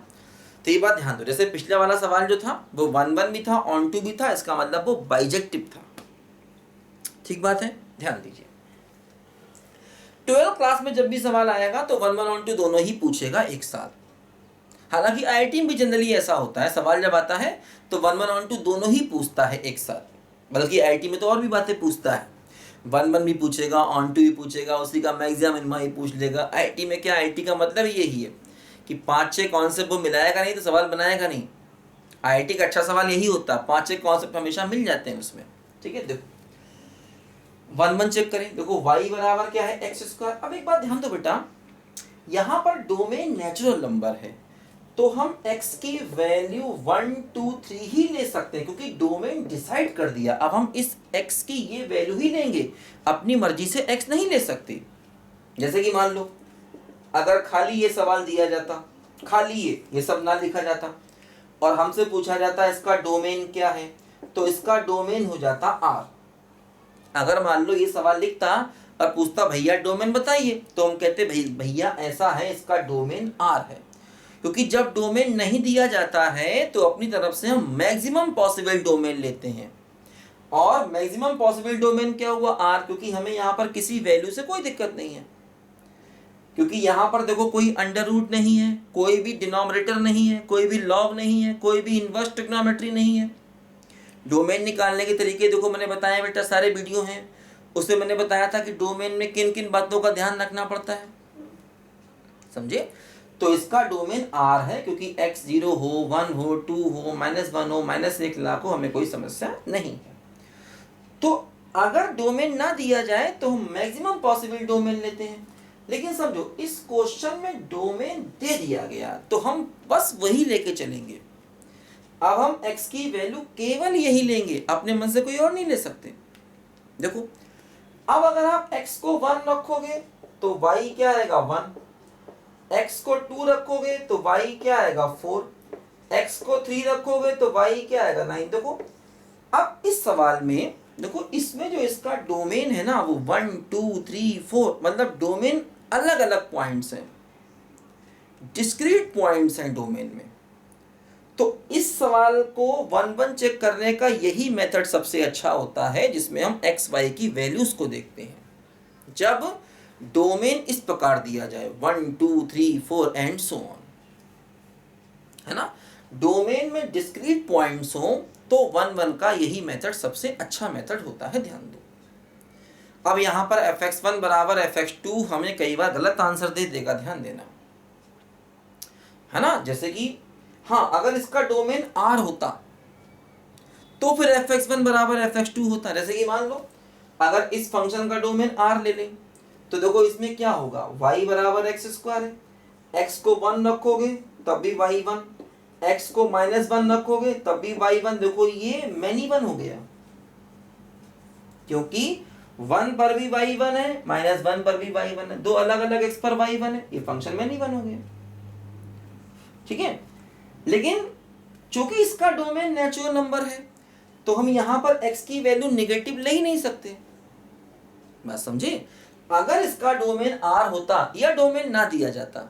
तो ये बात ध्यान दो, जैसे पिछला वाला सवाल जो था वो 1 1 भी था, ऑन टू भी था, इसका मतलब वो बाइजेक्टिव था। ठीक बात है, ध्यान दीजिए। 12th क्लास में जब भी सवाल आएगा तो 1 1 ऑन टू दोनों ही पूछेगा एक साथ। हालांकि आईआईटी में भी जनरली ऐसा होता है, सवाल जब आता है तो 1 1 ऑन टू दोनों ही पूछता है एक साथ, बल्कि आईआईटी में तो और भी बातें पूछता है। 1 1 भी पूछेगा, ऑन टू भी पूछेगा, उसी का मैक्सिमम मिनिमम ही पूछ लेगा। आईआईटी में क्या, आईआईटी का मतलब यही है कि 5-6 कॉन्सेप्ट वो मिलाएगा नहीं तो सवाल बनाएगा नहीं। आईआईटी का अच्छा सवाल यही होता है, 5-6 कॉन्सेप्ट हमेशा मिल जाते हैं उसमें। ठीक है, देखो 1 1 चेक करें। देखो y बराबर क्या है, एक्स स्क्वायर। अब एक बात ध्यान दो बेटा, यहाँ पर डोमेन नेचुरल नंबर है तो हम x की वैल्यू 1 2 3 ही ले सकते हैं, क्योंकि डोमेन डिसाइड कर दिया। अब हम इस x की ये वैल्यू ही लेंगे, अपनी मर्जी से x नहीं ले सकते। जैसे कि मान लो अगर खाली ये सवाल दिया जाता, खाली ये सब ना लिखा जाता और हमसे पूछा जाता इसका डोमेन क्या है, तो इसका डोमेन हो जाता R। अगर मान लो ये सवाल लिखता और पूछता भैया डोमेन बताइए, तो हम कहते भैया ऐसा है, इसका डोमेन R है। क्योंकि जब डोमेन नहीं दिया जाता है तो अपनी तरफ से हम मैक्सिमम पॉसिबल डोमेन लेते हैं, और मैक्सिमम पॉसिबल डोमेन क्या हुआ, R, क्योंकि हमें यहाँ पर किसी वैल्यू से कोई दिक्कत नहीं है। क्योंकि यहाँ पर देखो कोई अंडर रूट नहीं है, कोई भी डिनोमिनेटर नहीं है, कोई भी लॉग नहीं है, कोई भी इनवर्स ट्रिग्नोमेट्री नहीं है। डोमेन निकालने के तरीके देखो मैंने बताया बेटा, सारे वीडियो हैं, उसमें मैंने बताया था कि डोमेन में किन किन बातों का ध्यान रखना पड़ता है, समझे। तो इसका डोमेन R है, क्योंकि x 0 हो, 1 हो, 2 हो, -1 हो, -1 लाख हो, हमें कोई समस्या नहीं है। तो अगर डोमेन ना दिया जाए तो हम मैक्सिमम पॉसिबल डोमेन लेते हैं, लेकिन समझो इस क्वेश्चन में डोमेन दे दिया गया तो हम बस वही लेके चलेंगे। अब हम x की वैल्यू केवल यही लेंगे, अपने मन से कोई और नहीं ले सकते। देखो अब अगर आप x को 1 रखोगे तो y क्या आएगा 1, x को 2 रखोगे तो y क्या आएगा 4, x को 3 रखोगे तो y क्या आएगा 9। देखो अब इस सवाल में देखो, इसमें जो इसका डोमेन है ना वो 1 2 3 4, मतलब डोमेन अलग अलग पॉइंट्स हैं, डिस्क्रीट पॉइंट्स हैं डोमेन में। तो इस सवाल को 1-1 चेक करने का यही मेथड सबसे अच्छा होता है, जिसमें हम एक्स वाई की वैल्यूज को देखते हैं। जब डोमेन इस प्रकार दिया जाए 1 2 3 4 एंड सो ऑन, है ना, डोमेन में डिस्क्रीट पॉइंट्स हो तो 1-1 का यही मेथड सबसे अच्छा मेथड होता है, ध्यान दो। अब यहां पर fx1 बराबर fx2 हमें कई बार गलत आंसर दे देगा, ध्यान देना, है ना। जैसे कि हाँ, अगर इसका डोमेन R होता तो फिर fx1 बराबर fx2 होता। जैसे कि मान लो अगर इस फंक्शन का डोमेन R ले लें तो देखो इसमें क्या होगा, y बराबर x स्क्वायर है, x को 1 रखोगे तब भी y 1, x को -1 रखोगे तब भी y 1। देखो ये मैनी 1 हो गया, क्योंकि 1 पर भी y 1 है, -1 पर भी y 1 है, दो अलग अलग x पर y 1 है, ये फंक्शन मैनी 1 हो गया, ठीक है। लेकिन चूंकि इसका डोमेन नेचुरल नंबर है तो हम यहां पर x की वैल्यू नेगेटिव ले ही नहीं सकते, बात समझे। अगर इसका डोमेन R होता या डोमेन ना दिया जाता,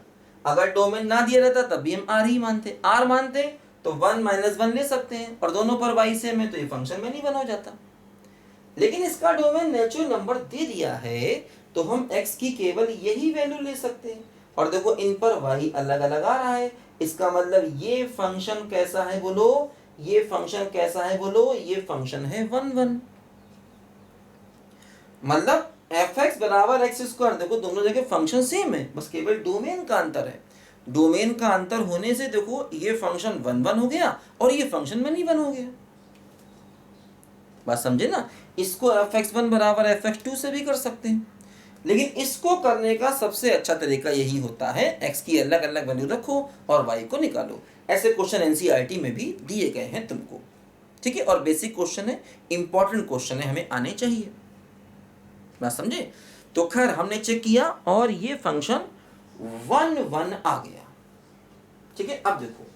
अगर डोमेन ना दिया जाता तब भी हम R ही मानते, R मानते तो 1 -1 ले सकते हैं और दोनों पर y सेम है तो ये फंक्शन में नहीं बना हो जाता। लेकिन इसका डोमेन नेचुरल नंबर दे दिया है तो हम x की केवल यही वैल्यू ले सकते हैं, और देखो इन पर y अलग अलग आ रहा है, इसका मतलब ये फंक्शन कैसा है बोलो, ये फंक्शन कैसा है बोलो, ये फंक्शन है 1-1। मतलब fx बराबर एक्स स्क्वायर, देखो दोनों जगह फंक्शन सेम है, बस केवल डोमेन का अंतर है। डोमेन का अंतर होने से देखो ये फंक्शन 1-1 हो गया और ये फंक्शन मैनी 1 हो गया, बात समझे ना। इसको fx1 बराबर fx2 से भी कर सकते हैं, लेकिन इसको करने का सबसे अच्छा तरीका यही होता है, x की अलग अलग वैल्यू रखो और y को निकालो। ऐसे क्वेश्चन एनसीईआरटी में भी दिए गए हैं तुमको, ठीक है, और बेसिक क्वेश्चन है, इंपॉर्टेंट क्वेश्चन है, हमें आने चाहिए, बात समझे। तो खैर हमने चेक किया और ये फंक्शन 1-1 आ गया, ठीक है। अब देखो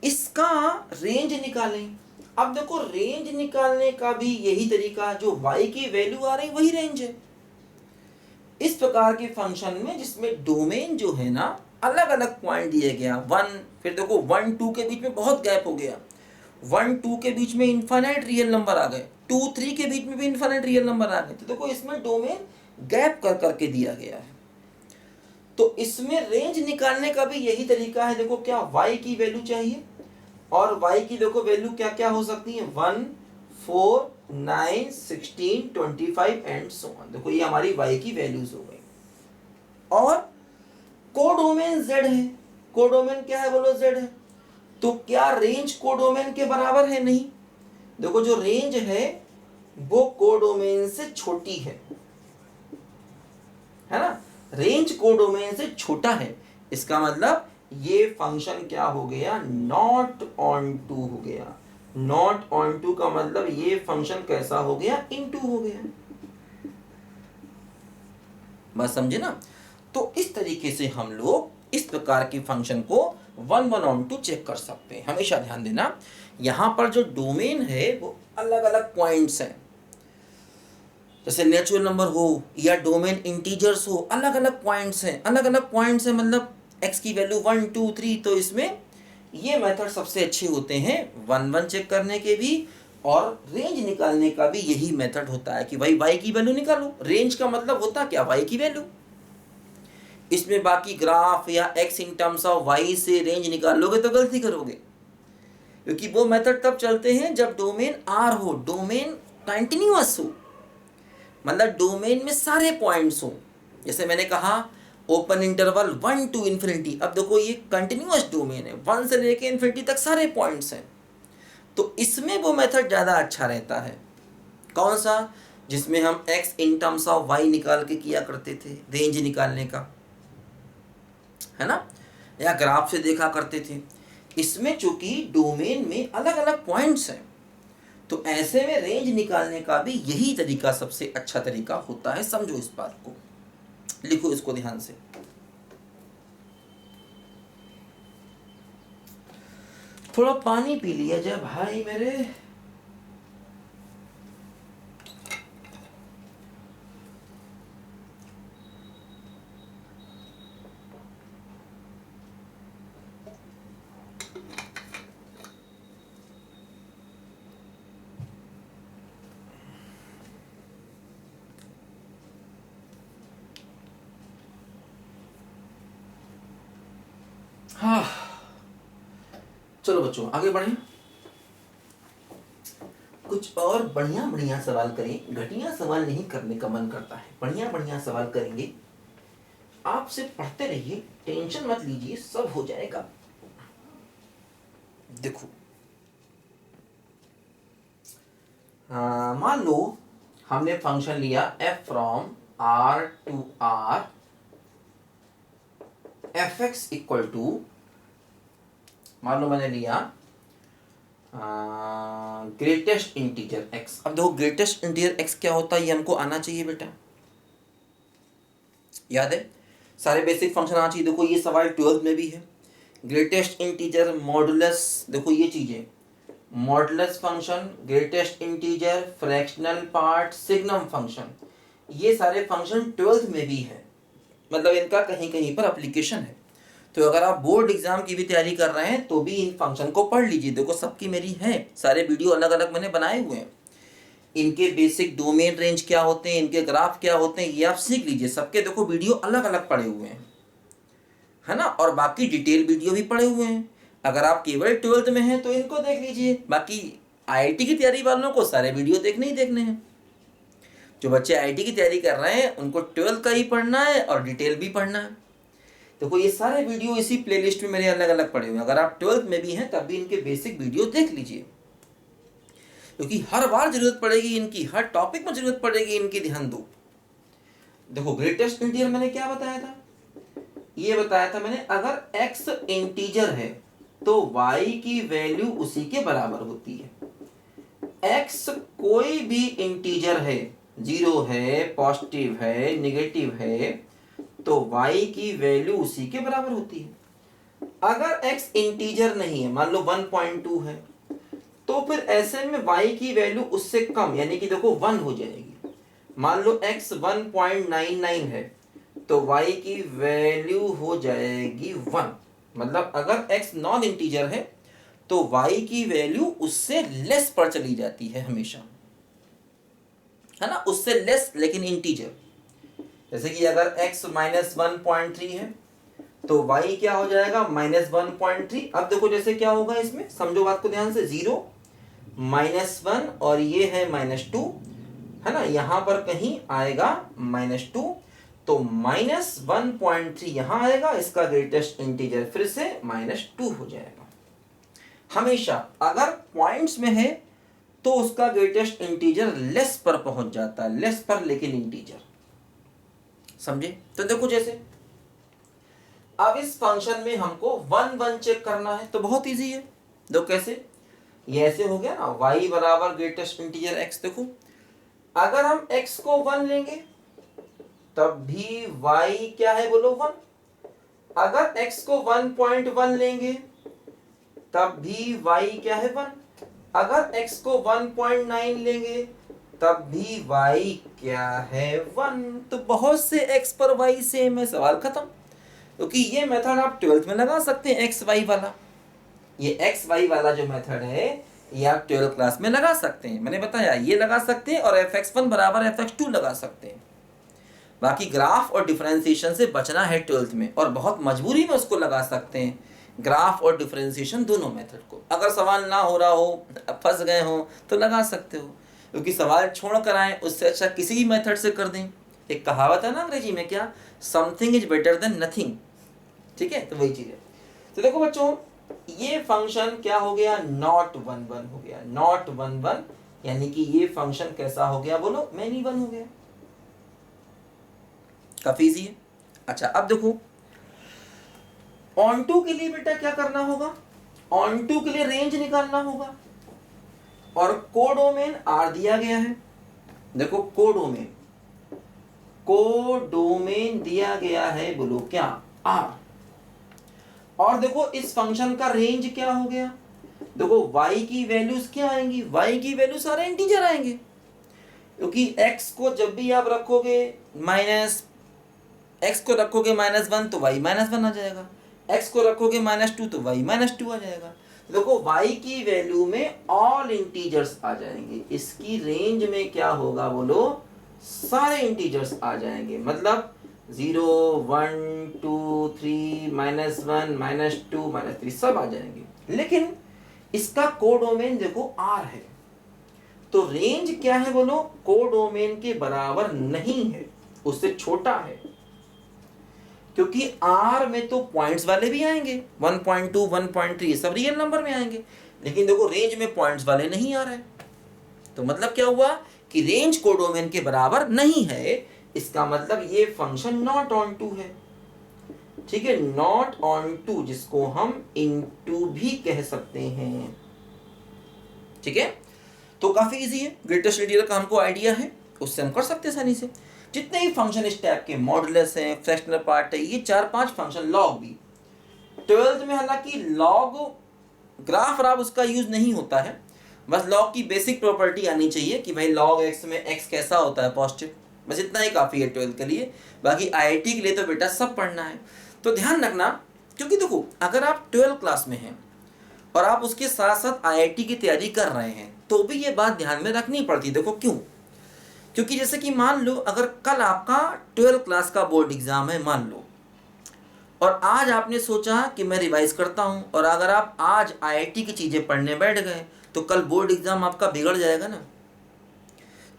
इसका रेंज निकालें। अब देखो रेंज निकालने का भी यही तरीका, जो y की वैल्यू आ रही वही रेंज है। इस प्रकार के फंक्शन में जिसमें डोमेन जो है ना अलग अलग पॉइंट दिए गया, 1, फिर देखो 1 2 के बीच में बहुत गैप हो गया, 1 2 के बीच में इनफाइनाइट रियल नंबर आ गए, 2 3 के बीच में भी इनफाइनाइट रियल नंबर आ गए, तो देखो इसमें डोमेन गैप कर करके दिया गया है। तो इसमें रेंज निकालने का भी यही तरीका है। देखो क्या y की वैल्यू चाहिए, और y की देखो वैल्यू क्या क्या हो सकती है, 1 4 9 16 25 एंड सो ऑन। देखो ये हमारी y की वैल्यूज हो गई, और कोडोमेन z है, कोडोमेन क्या है बोलो z है, तो क्या रेंज कोडोमेन के बराबर है, नहीं। देखो जो रेंज है वो कोडोमेन से छोटी है ना, रेंज कोडोमेन से छोटा है, इसका मतलब ये फंक्शन क्या हो गया, नॉट ऑन टू हो गया। नॉट ऑन टू का मतलब ये फंक्शन कैसा हो गया, इनटू हो गया, बात समझे ना। तो इस तरीके से हम लोग इस प्रकार के फंक्शन को 1-1 ऑन टू चेक कर सकते हैं। हमेशा ध्यान देना यहां पर जो डोमेन है वो अलग अलग पॉइंट्स हैं, जैसे नेचुरल नंबर हो या डोमेन इंटीजर्स हो, अलग अलग पॉइंट्स हैं, अलग अलग पॉइंट्स हैं, मतलब x की वैल्यू 1 2 3। तो इसमें ये मेथड सबसे अच्छे होते हैं 1-1 चेक करने के भी और रेंज निकालने का भी यही मेथड होता है कि भाई y की वैल्यू निकालो। रेंज का मतलब होता क्या, y की वैल्यू। इसमें बाकी ग्राफ या x in terms of y से रेंज निकालोगे तो गलती करोगे, क्योंकि वो मेथड तब चलते हैं जब डोमेन R हो, डोमेन कंटिन्यूअस हो, मतलब डोमेन में सारे पॉइंट्स हो। जैसे मैंने कहा ओपन इंटरवल 1 to इन्फिनिटी, अब देखो ये कंटिन्यूअस डोमेन है, 1 से लेके इन्फिनिटी तक सारे पॉइंट्स हैं, तो इसमें वो मेथड ज़्यादा अच्छा रहता है। कौन सा, जिसमें हम x in terms of y निकाल के किया करते थे, रेंज निकालने का, है ना, या ग्राफ से देखा करते थे। इसमें चूंकि डोमेन में अलग अलग पॉइंट्स हैं, तो ऐसे में रेंज निकालने का भी यही तरीका सबसे अच्छा तरीका होता है। समझो इस बात को, लिखो इसको ध्यान से। थोड़ा पानी पी लिया जाए भाई मेरे। हाँ, चलो बच्चों आगे बढ़ें, कुछ और बढ़िया बढ़िया सवाल करें। घटिया सवाल नहीं करने का मन करता है, बढ़िया बढ़िया सवाल करेंगे। आपसे पढ़ते रहिए, टेंशन मत लीजिए, सब हो जाएगा। देखो मान लो हमने फंक्शन लिया f from r to r fx equal to, मान लो मैंने लिया ग्रेटेस्ट इंटीजर x। अब देखो ग्रेटेस्ट इंटीजर x क्या होता है, ये हमको आना चाहिए बेटा, याद है, सारे बेसिक फंक्शन आना चाहिए। देखो ये सवाल 12th में भी है। ग्रेटेस्ट इंटीजर, मॉडुलस, देखो ये चीजें, modulus function, greatest integer, fractional part, signum function, ये सारे फंक्शन 12th में भी है, मतलब इनका कहीं कहीं पर एप्लीकेशन है। तो अगर आप बोर्ड एग्जाम की भी तैयारी कर रहे हैं तो भी इन फंक्शन को पढ़ लीजिए। देखो सबकी मेरी है, सारे वीडियो अलग अलग मैंने बनाए हुए हैं, इनके बेसिक डोमेन रेंज क्या होते हैं, इनके ग्राफ क्या होते हैं, ये आप सीख लीजिए। सबके देखो वीडियो अलग अलग पड़े हुए हैं, है ना, और बाकी डिटेल वीडियो भी पड़े हुए हैं। अगर आप केवल 12th में हैं तो इनको देख लीजिए, बाकी IIT की तैयारी वालों को सारे वीडियो देखने ही देखने हैं। जो बच्चे IIT की तैयारी कर रहे हैं उनको 12th का ही पढ़ना है और डिटेल भी पढ़ना है। देखो ये सारे वीडियो इसी प्लेलिस्ट में मेरे अलग अलग पड़े हुए हैं, अगर आप 12th में भी हैं तब भी इनके बेसिक वीडियो देख लीजिए, क्योंकि हर बार जरूरत पड़ेगी इनकी, हर टॉपिक में जरूरत पड़ेगी इनकी, ध्यान दो। देखो ग्रेटेस्ट इंटीजर मैंने क्या बताया था, ये बताया था मैंने, अगर x इंटीजर है तो y की वैल्यू उसी के बराबर होती है। x कोई भी इंटीजर है, 0 है, पॉजिटिव है, नेगेटिव है, तो y की वैल्यू उसी के बराबर होती है। अगर x इंटीजर नहीं है, मान लो 1.2 है, तो फिर ऐसे में y की वैल्यू उससे कम, यानी कि देखो 1 हो जाएगी। मान लो x 1.99 है तो y की वैल्यू हो जाएगी 1, मतलब अगर x नॉन इंटीजर है तो y की वैल्यू उससे लेस पर चली जाती है हमेशा, है ना, उससे लेस लेकिन इंटीजर। जैसे कि अगर x -1.3 है तो y क्या हो जाएगा, -1.3। अब देखो जैसे क्या होगा इसमें, समझो बात को ध्यान से, 0 -1 और ये है -2, है ना, यहां पर कहीं आएगा -2, तो -1.3 यहां आएगा, इसका ग्रेटेस्ट इंटीजर फिर से -2 हो जाएगा। हमेशा अगर पॉइंट्स में है तो उसका ग्रेटेस्ट इंटीजर लेस पर पहुंच जाता है, लेस पर लेकिन इंटीजर, समझे। तो देखो जैसे अब इस फंक्शन में हमको 1 1 चेक करना है, तो बहुत इजी है। देखो कैसे, ये ऐसे हो गया ना, y बराबर ग्रेटेस्ट इंटीजर x। देखो अगर हम x को 1 लेंगे तब भी y क्या है बोलो 1, अगर x को 1.1 लेंगे तब भी y क्या है 1, अगर x को 1.9 लेंगे तब भी y क्या है 1। तो बहुत से x पर y सेम है, सवाल खत्म। क्योंकि ये मेथड आप 12th में लगा सकते हैं, एक्स वाई वाला, ये एक्स वाई वाला जो मेथड है ये आप 12 क्लास में लगा सकते हैं, मैंने बताया ये लगा सकते हैं, और fx1 बराबर fx2 लगा सकते हैं। बाकी ग्राफ और डिफरेंशिएशन से बचना है 12th में, और बहुत मजबूरी में उसको लगा सकते हैं, ग्राफ और डिफरेंशिएशन दोनों मेथड को। अगर सवाल ना हो रहा हो, फंस गए हो, तो लगा सकते हो, क्योंकि सवाल छोड़ कर आए उससे अच्छा किसी भी मेथड से कर दें। एक कहावत है ना अंग्रेजी में, क्या, something is better than nothing. ठीक है, तो वही चीज़ है। तो देखो बच्चों, ये फंक्शन क्या हो गया, नॉट 1 1 हो गया, नॉट 1 1, यानी कि ये फंक्शन कैसा हो गया, बोलो, मैनी 1 हो गया। काफी इजी है। अच्छा, अब देखो ऑन टू के लिए बेटा क्या करना होगा, ऑन टू के लिए रेंज निकालना होगा, और कोडोमेन आर दिया गया है। देखो कोडोमेन, कोडोमेन दिया गया है, बोलो क्या, आर। और देखो इस फंक्शन का रेंज क्या हो गया, देखो y की वैल्यूज क्या आएंगी, y की वैल्यू सारे इंटीजर आएंगे, क्योंकि x को जब भी आप रखोगे x को रखोगे -1 तो y -1 आ जाएगा, x को रखोगे -2 तो y -2 आ जाएगा। देखो y की वैल्यू में ऑल इंटीजर्स आ जाएंगे, इसकी रेंज में क्या होगा, बोलो, सारे इंटीजर्स आ जाएंगे, मतलब 0 1 2 3 -1 -2 -3 सब आ जाएंगे। लेकिन इसका कोडोमेन देखो r है, तो रेंज क्या है, बोलो, कोडोमेन के बराबर नहीं है, उससे छोटा है, क्योंकि r में तो पॉइंट्स वाले भी आएंगे, 1.2 1.3 सब रियल नंबर में आएंगे, लेकिन देखो रेंज में पॉइंट्स वाले नहीं आ रहे। तो मतलब क्या हुआ कि रेंज कोडोमेन के बराबर नहीं है, इसका मतलब ये फंक्शन नॉट ऑन टू है। ठीक है, नॉट ऑन टू, जिसको हम इनटू भी कह सकते हैं। ठीक है, तो काफी इजी है, ग्रेटेस्ट रेडियल का हमको आइडिया है, उससे हम कर सकते हैं आसानी से। जितने ही फंक्शन इस टाइप के, मॉडुलस हैं, फ्रैक्शनल पार्ट है, ये 4-5 फंक्शन, लॉग भी 12th में, हालांकि लॉग ग्राफ राफ उसका यूज नहीं होता है, बस लॉग की बेसिक प्रॉपर्टी आनी चाहिए कि भाई लॉग एक्स में एक्स कैसा होता है, पॉजिटिव, बस इतना ही काफ़ी है 12th के लिए। बाकी आईआईटी के लिए तो बेटा सब पढ़ना है। तो ध्यान रखना, क्योंकि देखो अगर आप 12th क्लास में हैं और आप उसके साथ साथ आईआईटी की तैयारी कर रहे हैं, तो भी ये बात ध्यान में रखनी पड़ती। देखो क्यों, क्योंकि जैसे कि मान लो अगर कल आपका 12th क्लास का बोर्ड एग्जाम है, मान लो, और आज आपने सोचा कि मैं रिवाइज करता हूं, और अगर आप आज आईआईटी की चीज़ें पढ़ने बैठ गए तो कल बोर्ड एग्जाम आपका बिगड़ जाएगा ना।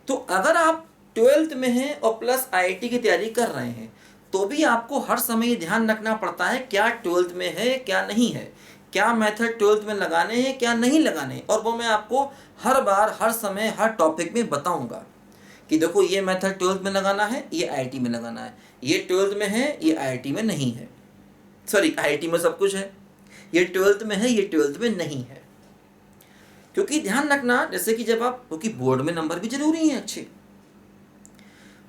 तो अगर आप 12th में हैं और प्लस आईआईटी की तैयारी कर रहे हैं, तो भी आपको हर समय ये ध्यान रखना पड़ता है क्या 12th में है क्या नहीं है, क्या मेथड 12th में लगाने हैं क्या नहीं लगाने, और वो मैं आपको हर बार हर समय हर टॉपिक में बताऊंगा कि देखो ये मेथड 12th में लगाना है, ये आईआईटी में लगाना है, ये 12th में है, ये आईआईटी में नहीं है, सॉरी आईआईटी में सब कुछ है, ये 12th में है, ये 12th में नहीं है। क्योंकि ध्यान रखना, जैसे कि जब आप, क्योंकि बोर्ड में नंबर भी जरूरी हैं अच्छे,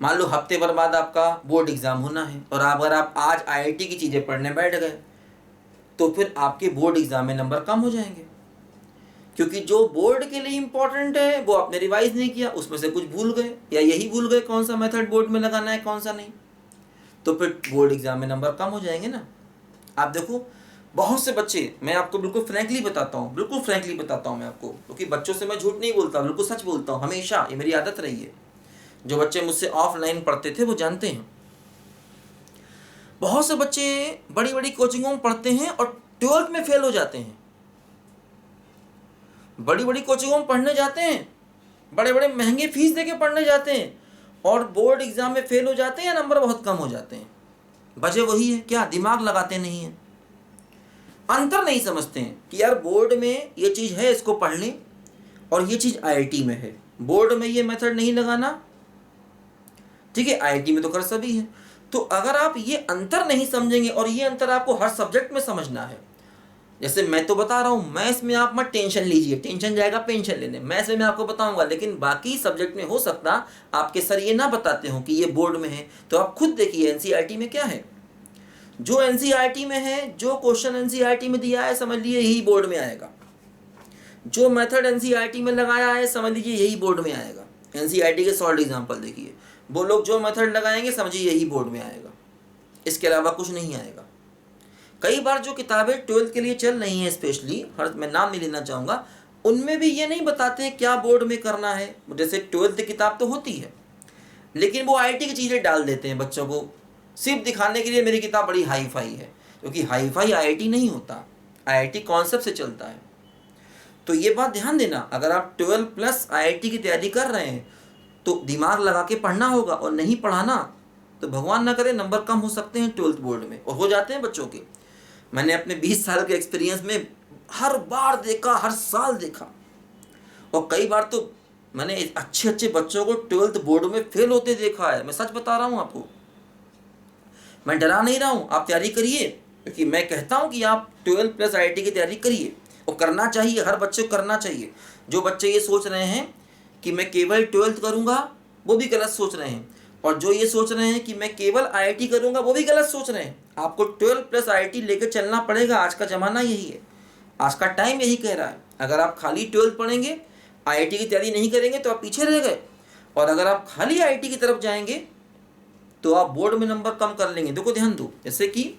मान लो हफ्ते भर बाद आपका बोर्ड एग्जाम होना है, और अगर आप आज आईआईटी की चीज़ें पढ़ने बैठ गए तो फिर आपके बोर्ड एग्जाम में नंबर कम हो जाएंगे, क्योंकि जो बोर्ड के लिए इंपॉर्टेंट है वो आपने रिवाइज नहीं किया, उसमें से कुछ भूल गए, या यही भूल गए कौन सा मेथड बोर्ड में लगाना है कौन सा नहीं, तो फिर बोर्ड एग्जाम में नंबर कम हो जाएंगे ना। आप देखो बहुत से बच्चे, मैं आपको बिल्कुल फ्रैंकली बताता हूँ, बिल्कुल फ्रैंकली बताता हूँ मैं आपको, क्योंकि बच्चों से मैं झूठ नहीं बोलता, बिल्कुल सच बोलता हूँ हमेशा, ये मेरी आदत रही है। जो बच्चे मुझसे ऑफलाइन पढ़ते थे वो जानते हैं, बहुत से बच्चे बड़ी बड़ी कोचिंगों में पढ़ते हैं और 12th में फेल हो जाते हैं। बड़ी बड़ी कोचिंगों में पढ़ने जाते हैं, बड़े बड़े महंगे फीस देके पढ़ने जाते हैं, और बोर्ड एग्जाम में फेल हो जाते हैं या नंबर बहुत कम हो जाते हैं। वजह वही है, क्या, दिमाग लगाते नहीं हैं, अंतर नहीं समझते हैं कि यार बोर्ड में ये चीज़ है इसको पढ़ लें, और ये चीज़ आईआईटी में है, बोर्ड में ये मेथड नहीं लगाना, ठीक है, आईआईटी में तो कर सभी है। तो अगर आप ये अंतर नहीं समझेंगे, और ये अंतर आपको हर सब्जेक्ट में समझना है, जैसे मैं तो बता रहा हूँ, मैथ्स में आप मत टेंशन लीजिए, टेंशन जाएगा पेंशन लेने, मैथ्स में मैं आपको बताऊंगा, लेकिन बाकी सब्जेक्ट में हो सकता आपके सर ये ना बताते हो कि ये बोर्ड में है, तो आप खुद देखिए एनसीईआरटी में क्या है, जो एनसीईआरटी में है, जो क्वेश्चन एनसीईआरटी में दिया है समझ लीजिए यही बोर्ड में आएगा, जो मेथड एनसीईआरटी में लगाया है समझ लीजिए यही बोर्ड में आएगा। एनसीईआरटी के सॉल्ड एग्जाम्पल देखिए, वो लोग जो मेथड लगाएंगे समझिए यही बोर्ड में आएगा, इसके अलावा कुछ नहीं आएगा। कई बार जो किताबें 12th के लिए चल रही हैं स्पेशली, हर मैं नाम नहीं लेना चाहूँगा, उनमें भी ये नहीं बताते हैं क्या बोर्ड में करना है। जैसे 12th किताब तो होती है, लेकिन वो आईआईटी की चीज़ें डाल देते हैं बच्चों को सिर्फ दिखाने के लिए मेरी किताब बड़ी हाई फाई है, क्योंकि हाई फाई आईआईटी नहीं होता, आईआईटी कॉन्सेप्ट से चलता है। तो ये बात ध्यान देना, अगर आप 12 प्लस आईआईटी की तैयारी कर रहे हैं तो दिमाग लगा के पढ़ना होगा, और नहीं पढ़ाना तो भगवान ना करे नंबर कम हो सकते हैं 12th बोर्ड में, और हो जाते हैं बच्चों के। मैंने अपने 20 साल के एक्सपीरियंस में हर बार देखा, हर साल देखा, और कई बार तो मैंने अच्छे अच्छे बच्चों को 12th बोर्ड में फेल होते देखा है। मैं सच बता रहा हूँ आपको, मैं डरा नहीं रहा हूँ, आप तैयारी करिए, क्योंकि मैं कहता हूँ कि आप 12 प्लस आईआईटी की तैयारी करिए, और करना चाहिए, हर बच्चे को करना चाहिए। जो बच्चे ये सोच रहे हैं कि मैं केवल 12th करूँगा, वो भी गलत सोच रहे हैं, और जो ये सोच रहे हैं कि मैं केवल आईआईटी करूँगा, वो भी गलत सोच रहे हैं। आपको 12 प्लस आईआईटी लेकर चलना पड़ेगा, आज का ज़माना यही है, आज का टाइम यही कह रहा है। अगर आप खाली 12th पढ़ेंगे, आईआईटी की तैयारी नहीं करेंगे तो आप पीछे रह गए, और अगर आप खाली आईआईटी की तरफ जाएंगे तो आप बोर्ड में नंबर कम कर लेंगे। देखो ध्यान दो, जैसे कि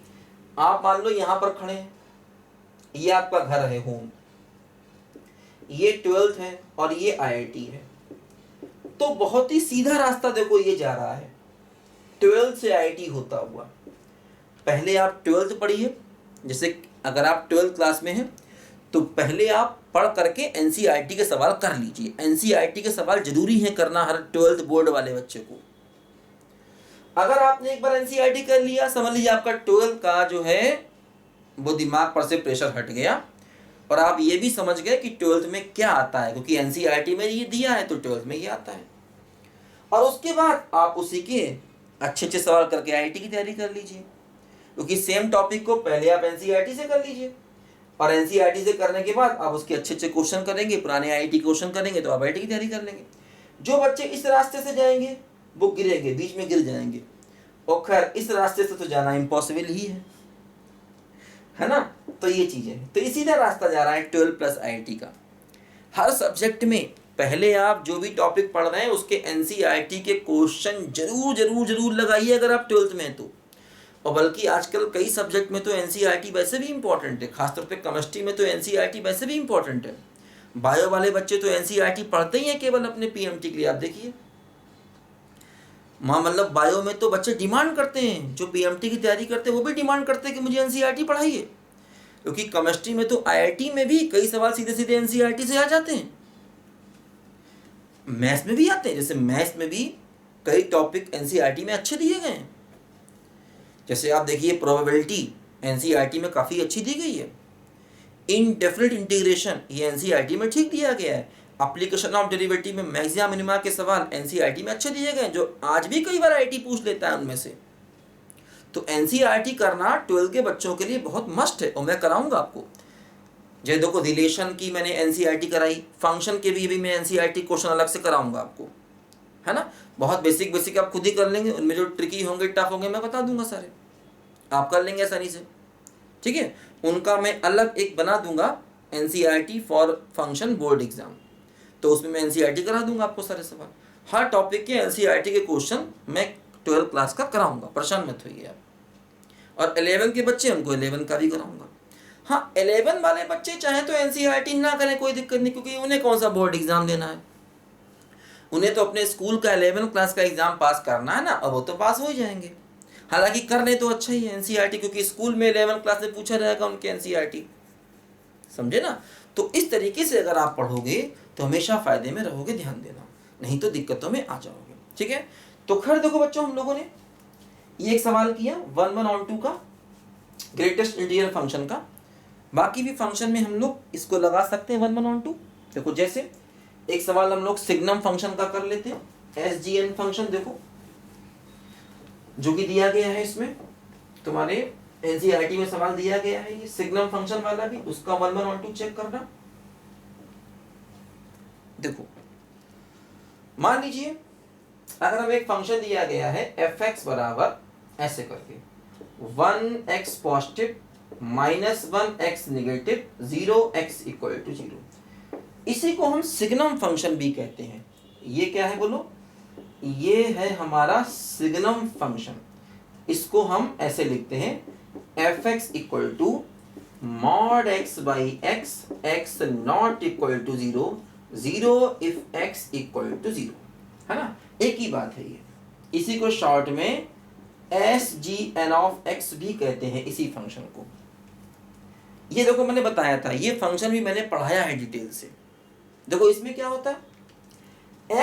आप मान लो यहाँ पर खड़े हैं, ये आपका घर है, होम, ये 12th है और ये आईआईटी है, तो बहुत ही सीधा रास्ता देखो ये जा रहा है 12th से आईआईटी होता हुआ। पहले आप 12th पढ़िए, जैसे अगर आप 12th क्लास में हैं तो पहले आप पढ़ करके एनसीईआरटी के सवाल कर लीजिए। एनसीईआरटी के सवाल जरूरी है करना हर 12th बोर्ड वाले बच्चे को। अगर आपने एक बार एनसीईआरटी कर लिया, समझ लीजिए आपका 12th का जो है वो दिमाग पर से प्रेशर हट गया, और आप ये भी समझ गए कि 12th में क्या आता है, क्योंकि एनसीईआरटी में ये दिया है तो 12th में ये आता है। और उसके बाद आप उसी के अच्छे अच्छे सवाल करके आईआईटी की तैयारी कर लीजिए, क्योंकि सेम टॉपिक को पहले आप एनसीईआरटी से कर लीजिए, और एनसीईआरटी से करने के बाद आप उसके अच्छे अच्छे क्वेश्चन करेंगे, पुराने आईआईटी क्वेश्चन करेंगे, तो आप आईआईटी की तैयारी कर लेंगे। जो बच्चे इस रास्ते से जाएंगे वो गिरेंगे, बीच में गिर जाएंगे, और खैर इस रास्ते से तो जाना इम्पॉसिबल ही है ना। तो ये चीज़ें हैं, तो ये सीधा रास्ता जा रहा है 12 प्लस आईआईटी का। हर सब्जेक्ट में पहले आप जो भी टॉपिक पढ़ रहे हैं उसके एनसीईआरटी के क्वेश्चन जरूर जरूर जरूर लगाइए अगर आप 12th में हैं तो। और बल्कि आजकल कई सब्जेक्ट में तो एनसीईआरटी वैसे भी इम्पोर्टेंट है, खासतौर पे केमिस्ट्री में तो एनसीईआरटी वैसे भी इम्पोर्टेंट है। बायो वाले बच्चे तो एनसीईआरटी पढ़ते ही हैं केवल अपने पीएमटी के लिए। आप देखिए मतलब बायो में तो बच्चे डिमांड करते हैं, जो पीएमटी की तैयारी करते हैं वो भी डिमांड करते हैं कि मुझे एनसीईआरटी पढ़ाइए, क्योंकि केमिस्ट्री में तो आईआईटी में भी कई सवाल सीधे सीधे एनसीईआरटी से आ जाते हैं, मैथ्स में भी आते हैं। जैसे मैथ्स में भी कई टॉपिक एनसीईआरटी में अच्छे दिए गए हैं, जैसे आप देखिए प्रोबेबिलिटी एनसीईआरटी में काफ़ी अच्छी दी गई है, इनडेफिनिट इंटीग्रेशन ये एनसीईआरटी में ठीक दिया गया है, एप्लीकेशन ऑफ डेरिवेटिव में मैक्सिमा मिनिमा के सवाल एनसीईआरटी में अच्छे दिए गए हैं, जो आज भी कई बार आईआईटी पूछ लेता है उनमें से। तो एनसीईआरटी करना 12th के बच्चों के लिए बहुत मस्ट है, और मैं कराऊंगा आपको। जैसे देखो रिलेशन की मैंने एनसीईआरटी कराई, फंक्शन के भी मैं एनसीईआरटी क्वेश्चन अलग से कराऊंगा आपको, है ना। बहुत बेसिक बेसिक आप खुद ही कर लेंगे, उनमें जो ट्रिकी होंगे टफ होंगे मैं बता दूंगा सारे, आप कर लेंगे आसानी से, ठीक है। उनका मैं अलग एक बना दूंगा NCERT for function board exam, तो उसमें मैं एनसीईआरटी करा दूंगा आपको सारे सवाल। हर टॉपिक के एनसीईआरटी के क्वेश्चन मैं 12th क्लास का कराऊंगा, परेशान मत होइए आप। और 11 के बच्चे उनको 11 का भी कराऊंगा। हाँ 11 वाले बच्चे चाहे तो एनसीईआरटी ना करें, कोई दिक्कत नहीं, क्योंकि उन्हें कौन सा बोर्ड एग्जाम देना है, उन्हें तो अपने स्कूल का 11 क्लास का एग्जाम पास करना है ना, और वो तो पास हो ही जाएंगे। हालांकि कर ले तो अच्छा ही है एनसीईआरटी, क्योंकि स्कूल में 11 क्लास में पूछा जाएगा उनके एनसीईआरटी, समझे ना। तो इस तरीके से अगर आप पढ़ोगे तो हमेशा फायदे में रहोगे, ध्यान देना, नहीं तो दिक्कतों में आ जाओगे, ठीक है। तो खैर देखो बच्चों, हम लोगों ने ये एक सवाल किया 1 on 2 का ग्रेटेस्ट इंटीजर फंक्शन का, बाकी भी फंक्शन में हम लोग इसको लगा सकते हैं 1 on 2। देखो जैसे एक सवाल हम लोग सिग्नम फंक्शन का कर लेते हैं, एसजीएन फंक्शन देखो जो कि दिया गया है, इसमें तुम्हारे एनसीईआरटी में सवाल दिया गया है, ये सिग्नम फंक्शन वाला भी, उसका 1 on 2 चेक करना। देखो मान लीजिए अगर हमें एक फंक्शन दिया गया है fx बराबर ऐसे करके 1x positive -1x negative 0x equal to 0, इसी को हम सिग्नम फंक्शन भी कहते हैं। ये क्या है बोलो, ये है हमारा सिग्नम फंक्शन। इसको हम ऐसे लिखते हैं fx equal to mod x by x, x not equal to zero, zero if x equal to zero, है ना, एक ही बात है ये। इसी को शॉर्ट में S G N of x भी कहते हैं, इसी फंक्शन को। ये देखो मैंने बताया था, ये फंक्शन भी मैंने पढ़ाया है डिटेल से। देखो इसमें क्या होता है,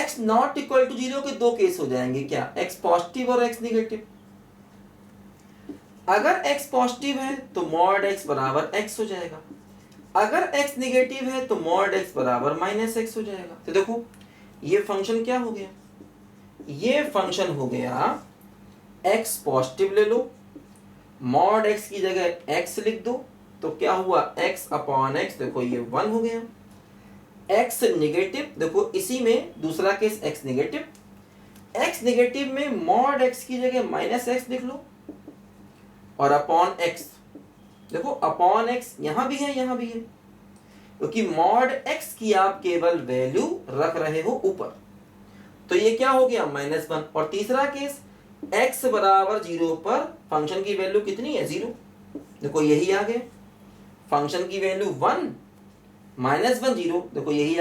x not equal to zero के दो केस हो जाएंगे, क्या, एक्स पॉजिटिव और एक्स निगेटिव। अगर x पॉजिटिव है तो मॉड x बराबर x हो जाएगा, अगर x निगेटिव है तो मॉड x बराबर माइनस x हो जाएगा। तो देखो ये फंक्शन क्या हो गया, ये फंक्शन हो गया x पॉजिटिव ले लो, मॉड x की जगह x लिख दो, तो क्या हुआ x अपॉन x, देखो ये 1 हो गया। x निगेटिव, देखो इसी में दूसरा case x negative, x negative में मॉड x की जगह माइनस x लिख लो और अपॉन x, देखो अपॉन x यहां भी है यहां भी है, क्योंकि मॉड x की आप केवल वैल्यू रख रहे हो ऊपर, तो ये क्या हो गया -1। और तीसरा केस x बराबर 0 पर फंक्शन की वैल्यू कितनी है, 0, देखो यही आ गया, फंक्शन की वैल्यू 1 -1 0, देखो यही